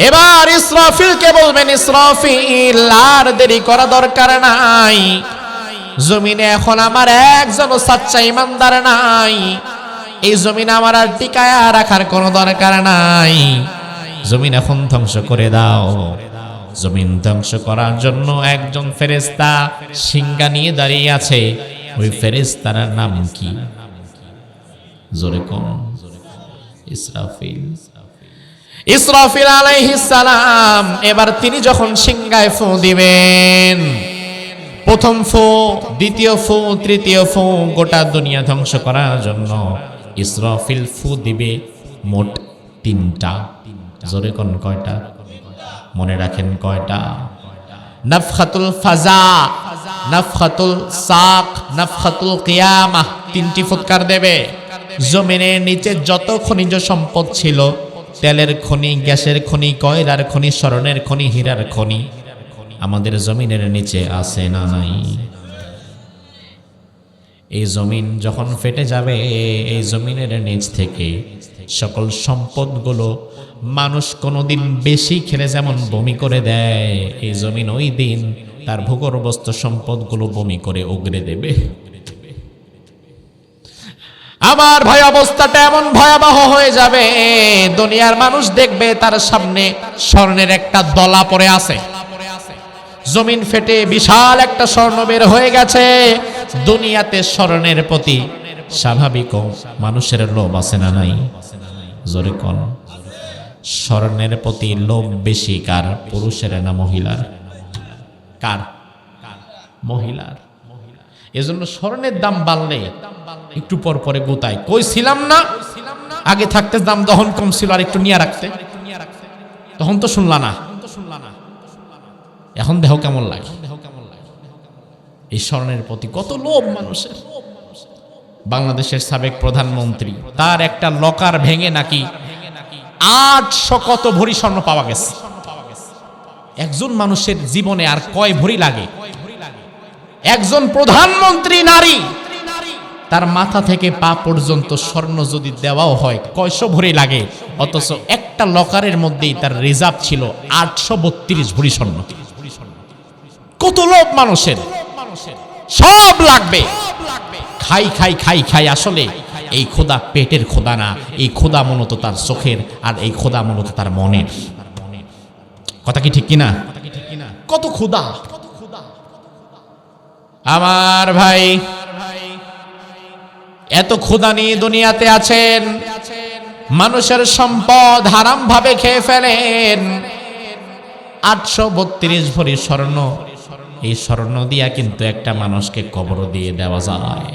এবার ইসরাফিলকে বলবেন, ইসরাফিল আর দেরি করা দরকার নাই, জমিনে এখন আমার একজন সাচ্চা ইমানদার নাই, এই জমিন আমার আর টিকায়া রাখার কোনো দরকার নাই, জমিন এখন ধ্বংস করে দাও। জমিন ধ্বংস করার জন্য একজন ফেরেশতা সিংহা নিয়ে দাঁড়িয়ে আছে। ওই ফেরেশতার নাম কি? জোরে কোন? ইসরাফিল। ইসরাফিল আলাইহিস সালাম। এবার তিনি যখন সিংহায় ফু দিবেন, প্রথম ফু, দ্বিতীয় ফু, তৃতীয় ফু, গোটা দুনিয়া ধ্বংস করার জন্য ইসরাফিল ফু দিবে মোট 3টা। জোরে কোন কয়টা? মনে রাখেন কয়টা? নাফখাতুল ফাজা, নাফখাতুল সাক, নাফখাতুল কিয়ামাহ, 3টি ফুৎকার দেবে। জমিনের নিচে যত খনিজ সম্পদ ছিল, তেলের খনি, গ্যাসের খনি, কয়লার খনি, স্বর্ণের খনি, হীরার খনি, আমাদের জমিনের নিচে আছে না নাই? এই জমিন যখন ফেটে যাবে, এই জমিনের নিচ থেকে সকল সম্পদগুলো মানুষ কোনোদিন বেশি খেলে যেমন বমি করে দেয়, এই জমিন ওই দিন তার ভূগর্ভস্থ সম্পদগুলো বমি করে উগরে দেবে। আমার ভাই, অবস্থাটা এমন ভয়াবহ হয়ে যাবে, দুনিয়ার মানুষ দেখবে তার সামনে স্বর্ণের একটা দলা পড়ে আছে। জমিন ফেটে বিশাল একটা স্বর্ণ বের হয়ে গেছে। দুনিয়াতে স্বর্ণের প্রতি স্বাভাবিক মানুষের লোভ আছে না নাই? জোরে কোন? স্বর্ণের প্রতি লোভ বেশি কার? পুরুষের না মহিলার? কার? মহিলার। এজন্য স্বর্ণের দাম বাড়লে একটু পর পরে গোতায়, কইছিলাম না আগে থাকতে দাম যখন কম ছিল আর একটু নিয়ে রাখতে, তখন তো শুনলা না, এখন দেহ কেমন লাগে? এই স্বর্ণের প্রতি কত লোভ মানুষের। বাংলাদেশের সাবেক প্রধানমন্ত্রী, তার একটা লকার ভেঙে নাকি 800 কত ভরি স্বর্ণ পাওয়া গেছে। একজন মানুষের জীবনে আর কয় ভরি লাগে? একজন প্রধানমন্ত্রী নারী, তার মাথা থেকে পা পর্যন্ত স্বর্ণ যদি দেওয়াও হয় কয়শো ভরি লাগে, অথচ একটা লকারের মধ্যেই তার রিজার্ভ ছিল 832 ভরি স্বর্ণ। কত লোভ মানুষের, সব লাগবে, খাই খাই খাই খাই। আসলে এই খোদা পেটের খোদা না, এই খোদা মূলত তার চোখের, আর এই খোদা মূলত তার মনের। কথা কি ঠিক কিনা? কত খোদা আমার ভাই, এত খোদা নিয়ে দুনিয়াতে আছেন, মানুষের সম্পদ হারাম ভাবে খেয়ে ফেলেন। 832 ভরি স্বর্ণ, এই স্বর্ণ দিয়া কিন্তু একটা মানুষকে কবর দিয়ে দেওয়া যায়।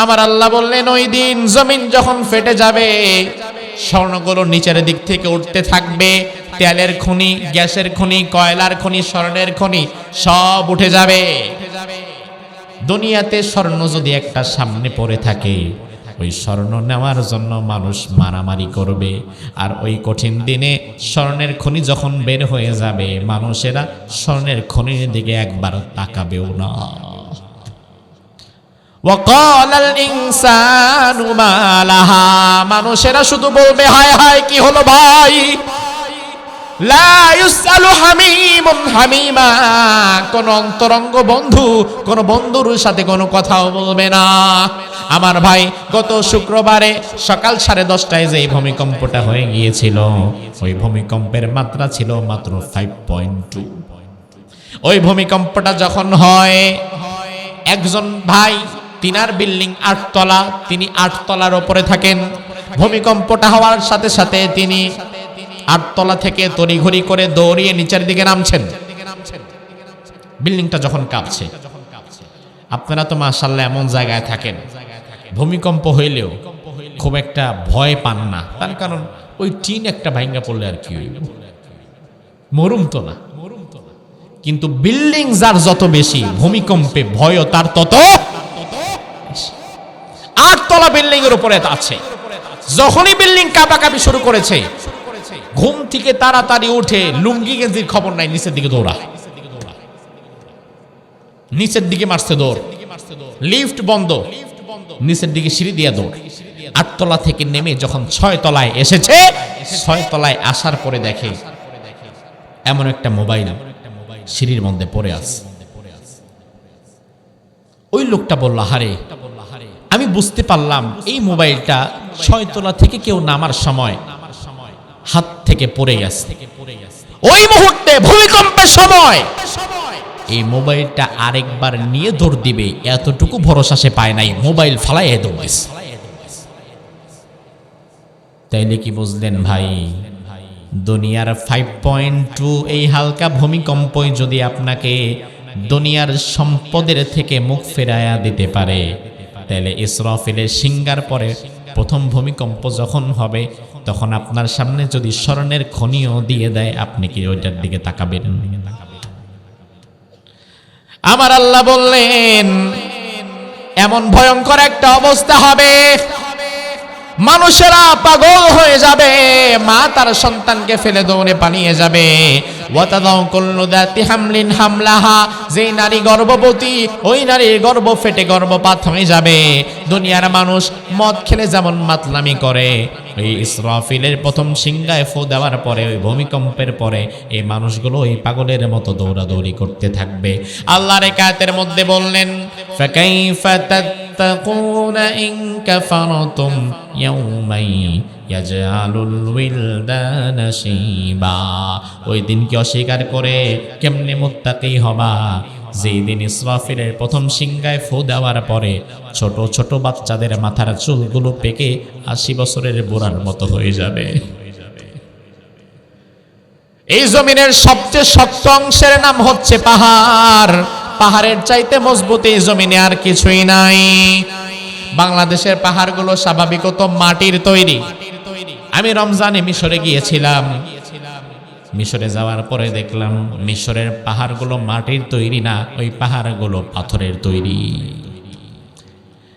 আমার আল্লাহ বললেন, ওই দিন জমিন যখন ফেটে যাবে, স্বর্ণগুলো নিচের দিক থেকে উঠতে থাকবে। তেলের খনি, গ্যাসের খনি, কয়লার খনি, স্বর্ণের খনি সব উঠে যাবে। দুনিয়াতে স্বর্ণ যদি একটা সামনে পড়ে থাকে, ওই স্বর্ণ নেওয়ার জন্য মানুষ মারামারি করবে। আর ওই কঠিন দিনে স্বর্ণের খনি যখন বের হয়ে যাবে, মানুষেরা স্বর্ণের খনির দিকে একবার তাকাবেও না। ওয়াকালাল ইনসানু মা লাহা, মানুষেরা শুধু বলবে হায় হায় কি হলো ভাই। লা ইউসালু হামিমুন হামিমা, কোন অন্তরঙ্গ বন্ধু কোন বন্ধুর সাথে কোনো কথাও বলবে না। আমার ভাই, গত শুক্রবারে সকাল 10:30টায় যে ভূমিকম্পটা হয়ে গিয়েছিল, ওই ভূমিকম্পের মাত্রা ছিল মাত্র 5.2। ওই ভূমিকম্পটা যখন হয়, একজন ভাই, তিনার বিল্ডিং 8 তলা, তিনি 8 তলার উপরে থাকেন। ভূমিকম্পটা হওয়ার সাথে সাথে তিনি 8 তলা থেকে তড়িঘড়ি করে দৌড়িয়ে নিচের দিকে নামছেন। বিল্ডিংটা যখন কাঁপছে, আপনারা তো মাশাআল্লাহ এমন জায়গায় থাকেন, ভূমিকম্প হইলেও খুব একটা ভয় পান না, তার কারণ ওই টিন একটা ভাঙা পড়লে আর কি হইব, মরুম তো না। কিন্তু বিল্ডিং যার যত বেশি, ভূমিকম্পে ভয়ও তার তত। 8 তলা বিল্ডিং এর উপরে আছে, যখনই বিল্ডিং কাঁপাকাঁপি শুরু করেছে, ঘুম থেকে তাড়াতাড়ি উঠে লুঙ্গি গেঞ্জির খবর নাই, নিচের দিকে দৌড়া, নিচের দিকে মারছে দৌড়। লিফট বন্ধ, নিচের দিকে সিঁড়ি দিয়ে দৌড়। 8 তলা থেকে নেমে যখন 6 তলায় এসেছে, 6 তলায় আসার পরে দেখে এমন একটা মোবাইল সিঁড়ির মধ্যে পড়ে আছে। ওই লোকটা বলল, হারে, আমি বুঝতে পারলাম এই মোবাইলটা 6 তলা থেকে কেউ নামার সময় হাত থেকে পড়ে গেছে। ওই মুহূর্তে ভূমিকম্পের সময় এই মোবাইলটা আরেকবার নিয়ে দৌড় দিবে, এতটুকু ভরসা সে পায় নাই, মোবাইল ফালাইয়ে দৌড় দিছে। তাইলে কি বুঝলেন ভাই, দুনিয়ার 5.2 এই হালকা ভূমিকম্পই যদি আপনাকে দুনিয়ার সম্পদের থেকে মুখ ফেরায়া দিতে পারে, তাহলে ইসরাফিলের সিঙ্গার পরে প্রথম ভূমিকম্প যখন হবে তখন আপনার সামনে যদি স্বর্ণের খনিও দিয়ে দেয়, আপনি কি ওইটার দিকে তাকাবেন? আমার আল্লাহ বললেন এমন ভয়ঙ্কর একটা অবস্থা হবে, মানুষেরা পাগল হয়ে যাবে, মা তার সন্তানকে ফেলে দৌড়ে পালিয়ে যাবে। ওয়াতাদাউ কুল্লু যাতি হামলিন হামলাহা, যেই নারী গর্ভবতী ওই নারীর গর্ভ ফেটে গর্ভপাত হয়ে যাবে। দুনিয়ার মানুষ মদ খেলে যেমন মাতলামি করে, ওই ইসরাফিলের প্রথম সিংহায় ফু দেওয়ার পরে, ওই ভূমিকম্পের পরে এই মানুষগুলো ওই পাগলের মতো দৌড়াদৌড়ি করতে থাকবে। আল্লাহর আয়াতের মধ্যে বললেন ফাকাইফা তাত্তাকুনা ইন কাফারতুম ইয়াউমাই ইয়াজআলুল উইলদানা শিবা, ওই দিনকে অস্বীকার করে কেমনে মুত্তাকি হবা, যেই দিন ইসরাফিলের প্রথম সিংহায় ফু দেওয়ার পরে ছোট ছোট বাচ্চাদের মাথার চুলগুলো পেকে 80 বছরের বুড়ার মতো হয়ে যাবে। এই জমিনের সবচেয়ে শক্ত অংশের নাম হচ্ছে পাহাড়, পাহাড়ের চাইতে মজবুত এই জমিনে আর কিছুই নাই। বাংলাদেশের পাহাড়গুলো স্বাভাবিকত মাটির তৈরি। আমি রমজানে মিশরে গিয়েছিলাম, মিশরে যাওয়ার পরে দেখলাম মিশরের পাহাড়গুলো মাটির তৈরি না, ওই পাহাড়গুলো পাথরের তৈরি।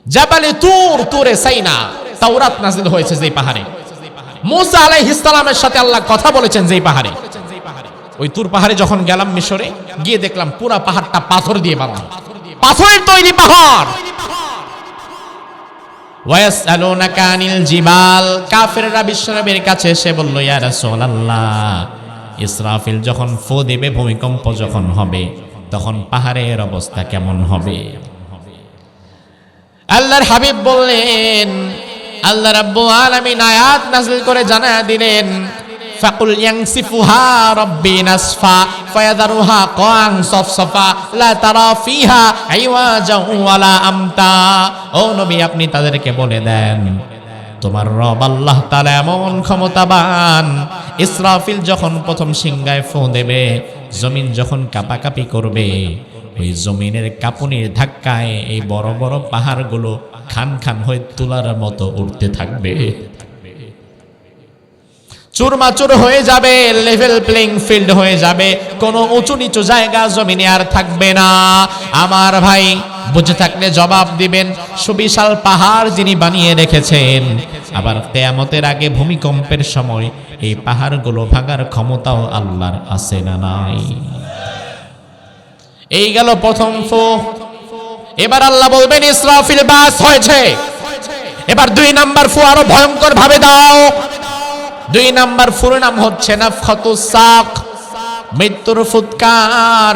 জাবালে তুর, তুরে সাইনা, তাওরাত নাযিল হয়েছে যেই পাহাড়ে, মুসা আলাইহিস সালামের সাথে আল্লাহ কথা বলেছেন যেই পাহাড়ে, ওই তুর পাহাড়ে যখন গেলাম মিশরে, গিয়ে দেখলাম পুরা পাহাড়টা পাথর দিয়ে বানানো, পাথরের তৈরি পাহাড়। ওয়ায়াসআলুনাকা আনিল জিবাল, কাফেররা বিশ্বনবীর কাছে এসে বলল ইয়া রাসূলুল্লাহ, ইসরাফিল যখন ফু দিবে, ভূমিকম্প যখন হবে, তখন পাহাড়ের অবস্থা কেমন হবে? আল্লাহর হাবিব বললেন, আল্লাহ রাব্বুল আলামিন আয়াত নাযিল করে জানায়া দিলেন ফাকুল ইয়ানসিফুহা রাব্বি নাসফা ফায়াদারুহা কান সফসফা লা তারা ফিহা আইওয়াজা ওয়ালা আমতা। ও নবী, আপনি তাদেরকে বলে দেন তোমার রব আল্লাহ তাআলা এমন ক্ষমতাবান, ইসরাফিল যখন প্রথম সিংহায় ফু দেবে, জমিন যখন কাঁপাকাঁপি করবে, ওই জমিনের কাঁপুনির ধাক্কায় এই বড় বড় পাহাড়গুলো খান খান হয়ে তুলার মতো উঠতে থাকবে, চুরমাচুর হয়ে যাবে, লেভেল প্লেইং ফিল্ড হয়ে যাবে, কোনো উঁচু নিচু জায়গা জমিনে আর থাকবে না। আমার ভাই, বুঝে থাকলে জবাব দিবেন, সুবিশাল পাহাড় যিনি বানিয়ে রেখেছেন, আবার কিয়ামতের আগে ভূমিকম্পের সময় এই পাহাড়গুলো ভাঙার ক্ষমতাও আল্লাহর আছে না নাই? এই গেল প্রথম ফু। এবার আল্লাহ বলবেন ইসরাফিল বাস হয়েছে, এবার 2 নাম্বার ফু আরো ভয়ঙ্কর ভাবে দাও। 2 নাম্বার ফুর নাম হচ্ছে নাফখাতুস সাক, মৃত্যুর ফুৎকার।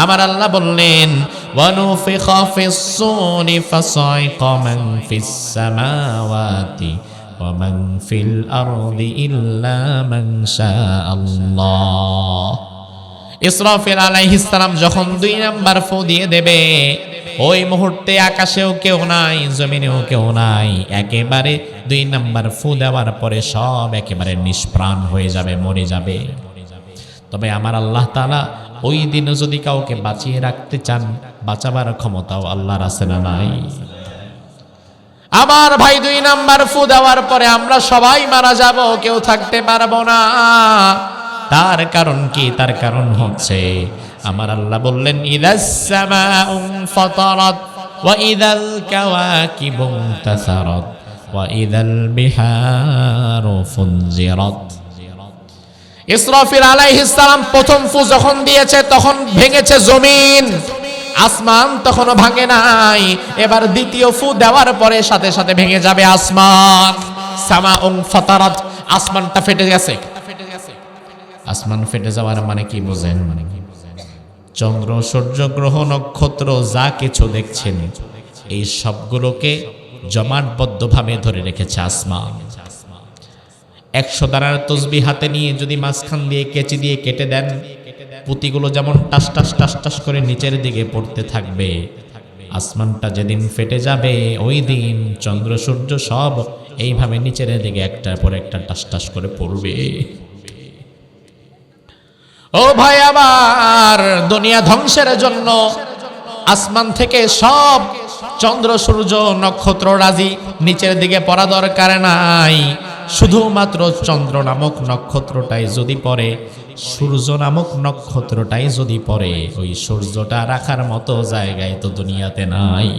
আমার আল্লাহ বললেন ওয়ানুফিখা ফিস সূরি ফাসাইকা মান ফিস সামাওয়াতি ওয়া মান ফিল আরদি ইল্লা মান শাআল্লাহ। ইসরাফিল আলাইহিস সালাম যখন 2 নাম্বার ফু দিয়ে দেবে, ওই মুহূর্তে আকাশেও কেউ নাই, জমিনেও কেউ নাই, একেবারে 2 নাম্বার ফু দেওয়ার পরে সব একেবারে নিষ্প্রাণ হয়ে যাবে, মরে যাবে। তবে আমার আল্লাহ তাআলা ওই দিনে যদি কাউকে বাঁচিয়ে রাখতে চান, বাঁচাবার ক্ষমতাও আল্লাহর আছে না নাই? আমার ভাই, 2 নাম্বার ফু দেওয়ার পরে আমরা সবাই মারা যাব, কেউ থাকতে পারবো না। তার কারণ কি? তার কারণ হচ্ছে আমার আল্লাহ বললেন ইদাস সামাউ ফাতারাত ওয়া ইদাল কাওয়াকিবু ইনতাসারাত ওয়া ইদাল বিহারু ফুনজিরাত। ইসরাফিল আলাইহিস সালাম প্রথম ফু যখন দিয়েছে তখন ভেঙেছে জমিন, আসমান তখনও ভাঙে নাই। এবার দ্বিতীয় ফু দেওয়ার পরে সাথে সাথে ভেঙে যাবে আসমান। সামাউ ফাতারাত, আসমানটা ফেটে গেছে। আসমান ফেটে যাওয়ার মানে কি বোঝেন? চন্দ্র, সূর্য, গ্রহ, নক্ষত্র যা কিছু দেখছেন, এই সবগুলোকে জমাটবদ্ধভাবে ধরে রেখেছে আসমান। 100 দানার তসবিহ হাতে নিয়ে যদি মাঝখান দিয়ে কেচি দিয়ে কেটে দেন, পুঁতিগুলো যেমন টাস টাস টাস টাস করে নিচের দিকে পড়তে থাকবে। আসমানটা যেদিন ফেটে যাবে ওই দিন চন্দ্র সূর্য সব এইভাবে নিচের দিকে একটার পর একটা টাস টাস করে পড়বে। ও ভাই আমার, দুনিয়া ধ্বংসের জন্য আসমান থেকে সব চন্দ্র সূর্য নক্ষত্র রাজি নিচের দিকে পড়া দরকার নাই। শুধুমাত্র চন্দ্র নামক নক্ষত্রটাই যদি পড়ে, সূর্য নামক নক্ষত্রটাই যদি পড়ে, ওই সূর্যটা রাখার মতো জায়গায় তো দুনিয়াতে নাই।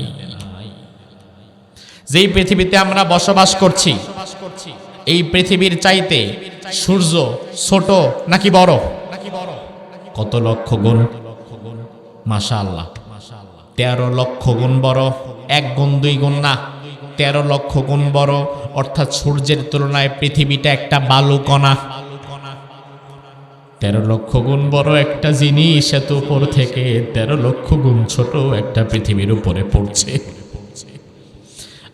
যেই পৃথিবীতে আমরা বসবাস করছি, এই পৃথিবীর চাইতে সূর্য ছোট নাকি বড়? কত লক্ষ গুণ, মাশাআল্লাহ, 13 লক্ষ গুণ বড়। 1 গুণ 2 গুণ না, 13 লক্ষ গুণ বড়। অর্থাৎ সূর্যের তুলনায় পৃথিবীটা একটা বালুকণা। 13 লক্ষ গুণ বড় একটা জিনিস এত উপর থেকে 13 লক্ষ গুণ ছোট একটা পৃথিবীর উপরে পড়ছে।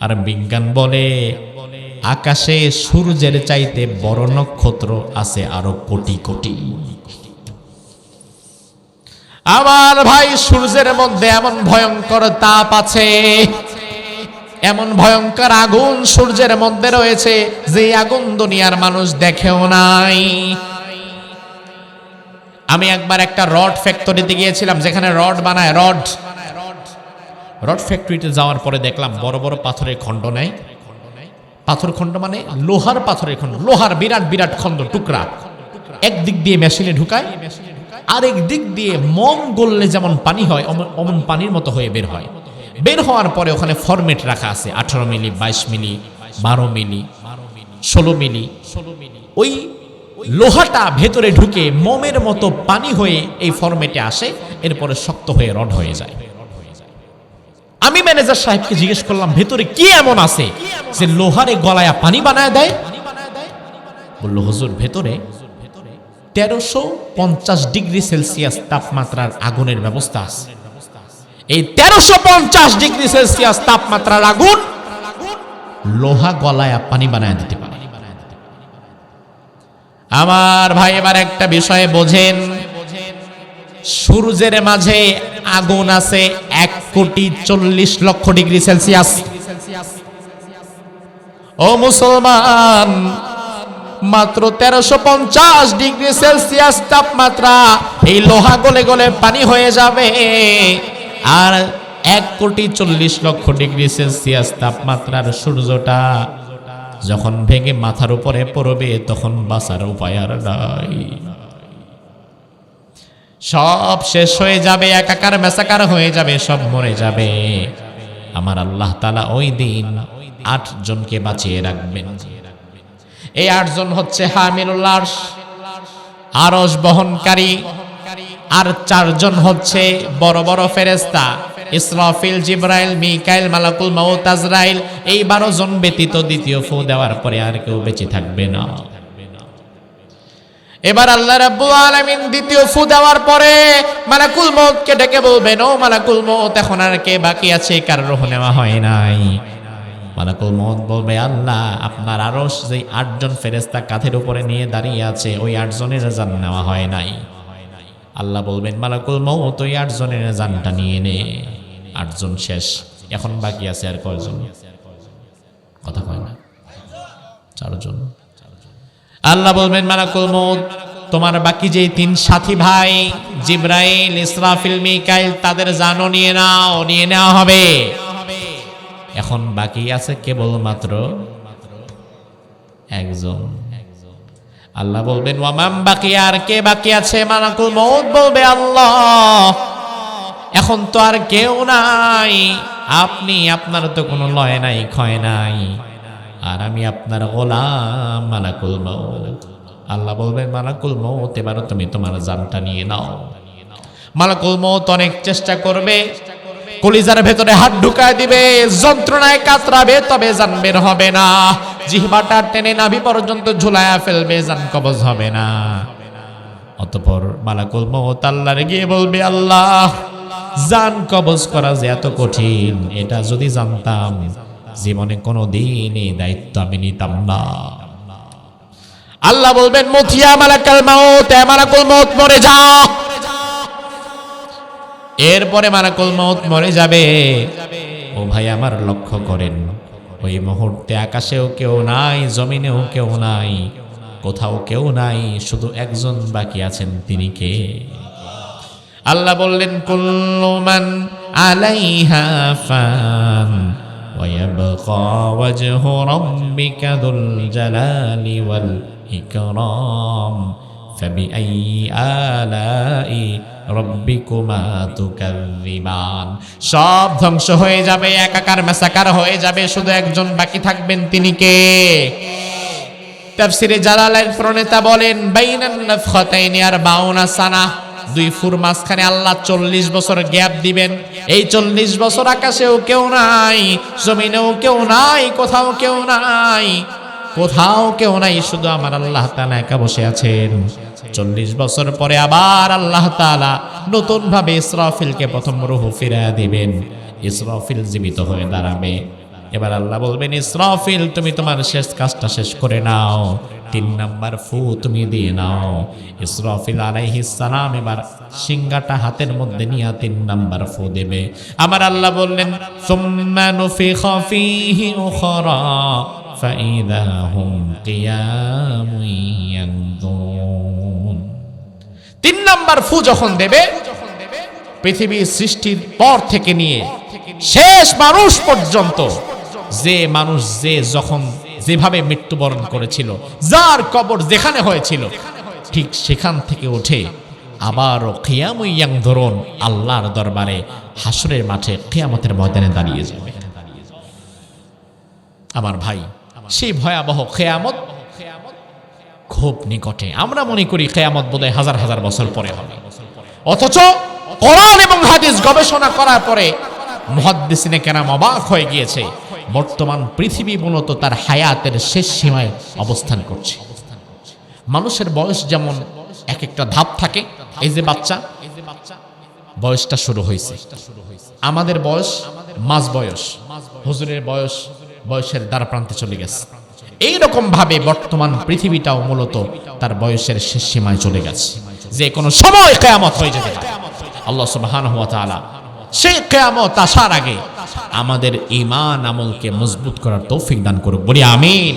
আর বিজ্ঞান বলে আকাশে সূর্যের চাইতে বড় নক্ষত্র আছে আরো কোটি কোটি। আমার ভাই, সূর্যের মধ্যে এমন ভয়ঙ্কর তাপ আছে, এমন ভয়ঙ্কর আগুন সূর্যের মধ্যে রয়েছে যে আগুন দুনিয়ার মানুষ দেখেও নাই। আমি একবার একটা রড ফ্যাক্টরিতে গিয়েছিলাম, যেখানে রড বানায়। রড ফ্যাক্টরিতে যাওয়ার পরে দেখলাম বড় বড় পাথরের খণ্ড নেয়। পাথর খণ্ড মানে লোহার পাথরের খণ্ড, লোহার বিরাট বিরাট খণ্ড টুকরা। একদিক দিয়ে মেশিনে ঢুকায়, আরেক দিক দিয়ে মোম গললে যেমন পানি হয় অমন পানির মতো হয়ে বের হয়। বের হওয়ার পরে ওখানে ফরম্যাট রাখা আছে, 18 মিলি, 22 মিলি, 12 মিলি, 16 মিলি। ওই লোহাটা ভেতরে ঢুকে মোমের মতো পানি হয়ে এই ফরম্যাটে আসে, এরপরে শক্ত হয়ে রড হয়ে যায়। আমি ম্যানেজার সাহেবকে জিজ্ঞেস করলাম, ভেতরে কি এমন আছে যে লোহারে গলায়া পানি বানায় দেয়? বলল, হুজুর, ভেতরে 1350 ডিগ্রি সেলসিয়াস তাপমাত্রার আগুনের ব্যবস্থা আছে। এই 1350 ডিগ্রি সেলসিয়াস তাপমাত্রার আগুন লোহা গলায়া পানি বানায় দিতে পারে। আমার ভাই, এবার একটা বিষয় বোঝেন, সূর্যের মাঝে আগুন আছে 1,40,00,000 ডিগ্রি সেলসিয়াস। ও মুসলমান, মাত্র 1350 ডিগ্রি সেলসিয়াস তাপমাত্রা, এই লোহা গলে গলে পানি হয়ে যাবে। আর 1,40,00,000 ডিগ্রি সেলসিয়াস তাপমাত্রার সূর্যটা যখন ভেঙে মাথার উপরে পড়বে, তখন বাঁচার উপায় আর নাই। সব শেষ হয়ে যাবে, একাকার মেসাকার হয়ে যাবে, সব মরে যাবে। আমার আল্লাহ তাআলা ওই দিন 8 জনকে বাঁচিয়ে রাখবেন। এই 8 জন হচ্ছে হামিলুল আরশ, আরশ বহনকারী। আর 4 জন হচ্ছে বড় বড় ফেরেশতা, ইসরাফিল, জিবরাইল, মিকাইল, মালাকুল মাউত, আজরাইল। এই 12 জন ব্যতীত দ্বিতীয় ফু দেওয়ার পরে আর কেউ বেঁচে থাকবে না। এবার আল্লাহ রাব্বুল আলামিন দ্বিতীয় ফু দেওয়ার পরে মালাকুল মউতকে ডেকে বলবেন, ও মালাকুল মউত, এখন আর কে বাকি আছে? কার রূহ নেওয়া হয় নাই। মালাকুল মউত বলবে, আল্লাহ, আপনার আরশ যে 8 জন ফেরেশতা কাঁধের উপরে নিয়ে দাঁড়িয়ে আছে, ওই 8 জনের জান নেওয়া হয় নাই। আল্লাহ বলবেন, মালাকুল মউত, ওই 8 জনের জানটা নিয়ে নে। 8 জন শেষ, এখন বাকি আছে আর কয়জন? কথা কয় না, 4 জন। আল্লাহ বলবেন, মালাকুল মউত, তোমার বাকি যে 3 সাথী ভাই জিবরাইল, ইসরাফিল, মিকাইল, তাদের জানও নিয়ে নাও, নিয়ে নেওয়া হবে। এখন বাকি আছে কেবলমাত্র 1 জন। আল্লাহ বলবেন, ওয়ামাম বাকি, আর কে বাকি আছে? মালাকুল মউত বলবে, আল্লাহ, এখন তো আর কেউ নাই। আপনি, আপনার তো কোনো লয় নাই, ক্ষয় নাই, আর আমি আপনার গোলাম মালাকুল মউত। আল্লাহ বলবেন, মালাকুল মউত, এবারও তুমি তোমার জানটা নিয়ে নাও। মালাকুল মউত অনেক চেষ্টা করবে, কলিজার ভেতরে হাত ঢুকায় দিবে, যন্ত্রণায় কাতরাবে, তবে জান বের হবে না। জিহ্বাটা টেনে নাভি পর্যন্ত ঝুলায়া ফেলবে, জান কবজ হবে না। অতঃপর মালাকুল মউত আল্লাহর গিয়ে বলবে, আল্লাহ, জান কবজ করা যে এত কঠিন, এটা যদি জানতাম জীবনে কোনো দিন এই দায়িত্ব আমি নিতাম না। আল্লাহ বলবেন মুতিয়া মালাকাল মাউত, মালাকুল মাউত মরে যাও। এরপরে মালাকুল মাউত মরে যাবে। ও ভাই আমার লক্ষ্য করেন, ওই মুহূর্তে আকাশেও কেউ নাই, জমিনেও কেউ নাই, কোথাও কেউ নাই, শুধু একজন বাকি আছেন। তিনি কে? আল্লাহ বললেন কুল্লু মান আলাইহা ফান ওয়া ইয়াবকা ওয়াজহু রাব্বিকা যুল জালালি ওয়াল ইকরাম ফাবিআইয়ি আলাই রাব্বিকুমা তুকাযযিবান। সব ধ্বংস হয়ে যাবে, একাকার মেসাকার হয়ে যাবে, শুধু একজন বাকি থাকবেন। তিনি কে? তাফসিরে জালালাইন প্রণেতা বলেন বাইনান নাফখাতাইনি 40 সানা, দুই ফুর মাঝখানে আল্লাহ 40 বছর গ্যাপ দিবেন। এই 40 বছর আকাশেও কেউ নাই, জমিনেও কেউ নাই, কোথাও কেউ নাই, কোথাও কেউ নাই, শুধু আমার আল্লাহ তাআলা একা বসে আছেন। 40 বছর পরে আবার আল্লাহ তাআলা নতুন ভাবে ইসরাফিলকে প্রথম রূহ ফিরিয়ে দিবেন। ইসরাফিল জীবিত হয়ে দাঁড়াবে। এবার আল্লাহ বলবেন ইসরাফিল তুমি তোমার শেষ কাজটা শেষ করে নাও, 3 নাম্বার ফু তুমি দিয়ে নাও। ইসরাফিল আলাইহিস সালাম এবার সিংহাটা হাতের মধ্যে নিয়ে 3 নাম্বার ফু দেবে। আমার আল্লাহ বললেন সুম্মা নুফিখা ফীহি উখরা ফাইদা হুম কিয়ামুন ইয়ানজুরুন। 3 নাম্বার ফু যখন দেবে, পৃথিবী সৃষ্টির পর থেকে নিয়ে শেষ মানুষ পর্যন্ত যে মানুষ যখন যেভাবে মৃত্যুবরণ করেছিল, যার কবর যেখানে হয়েছিল, ঠিক সেখান থেকে উঠে আবারও কিয়ামুন ইয়ানজুরুন আল্লাহর দরবারে হাসরের মাঠে কিয়ামতের ময়দানে দাঁড়িয়ে যাবে। আমার ভাই, সেই ভয়াবহ কিয়ামত খুব নিকটে। আমরা মনে করি কিয়ামত বোধহয় হাজার হাজার বছর পরে হবে, অথচ কোরআন এবং হাদিস গবেষণা করার পরে মুহাদ্দিসিনে কেরাম অবাক হয়ে গিয়েছে। বর্তমান পৃথিবী মূলত তার হায়াতের শেষ সীমায় অবস্থান করছে। মানুষের বয়স যেমন এক একটা ধাপ থাকে, এই যে বাচ্চা, বয়সটা শুরু হয়েছে। আমাদের বয়স মাঝ বয়স, হুজুরের বয়সের দ্বার প্রান্তে চলে গেছে। এইরকম ভাবে বর্তমান পৃথিবীটাও মূলত তার বয়সের শেষ সীমায় চলে গেছে, যে কোনো সময় কিয়ামত হয়ে যেতে পারে। আল্লাহ সুবহানাহু ওয়া তাআলা সেই কিয়ামত আসার আগে আমাদের ঈমান আমলকে মজবুত করার তৌফিক দান করুক, বলি আমিন।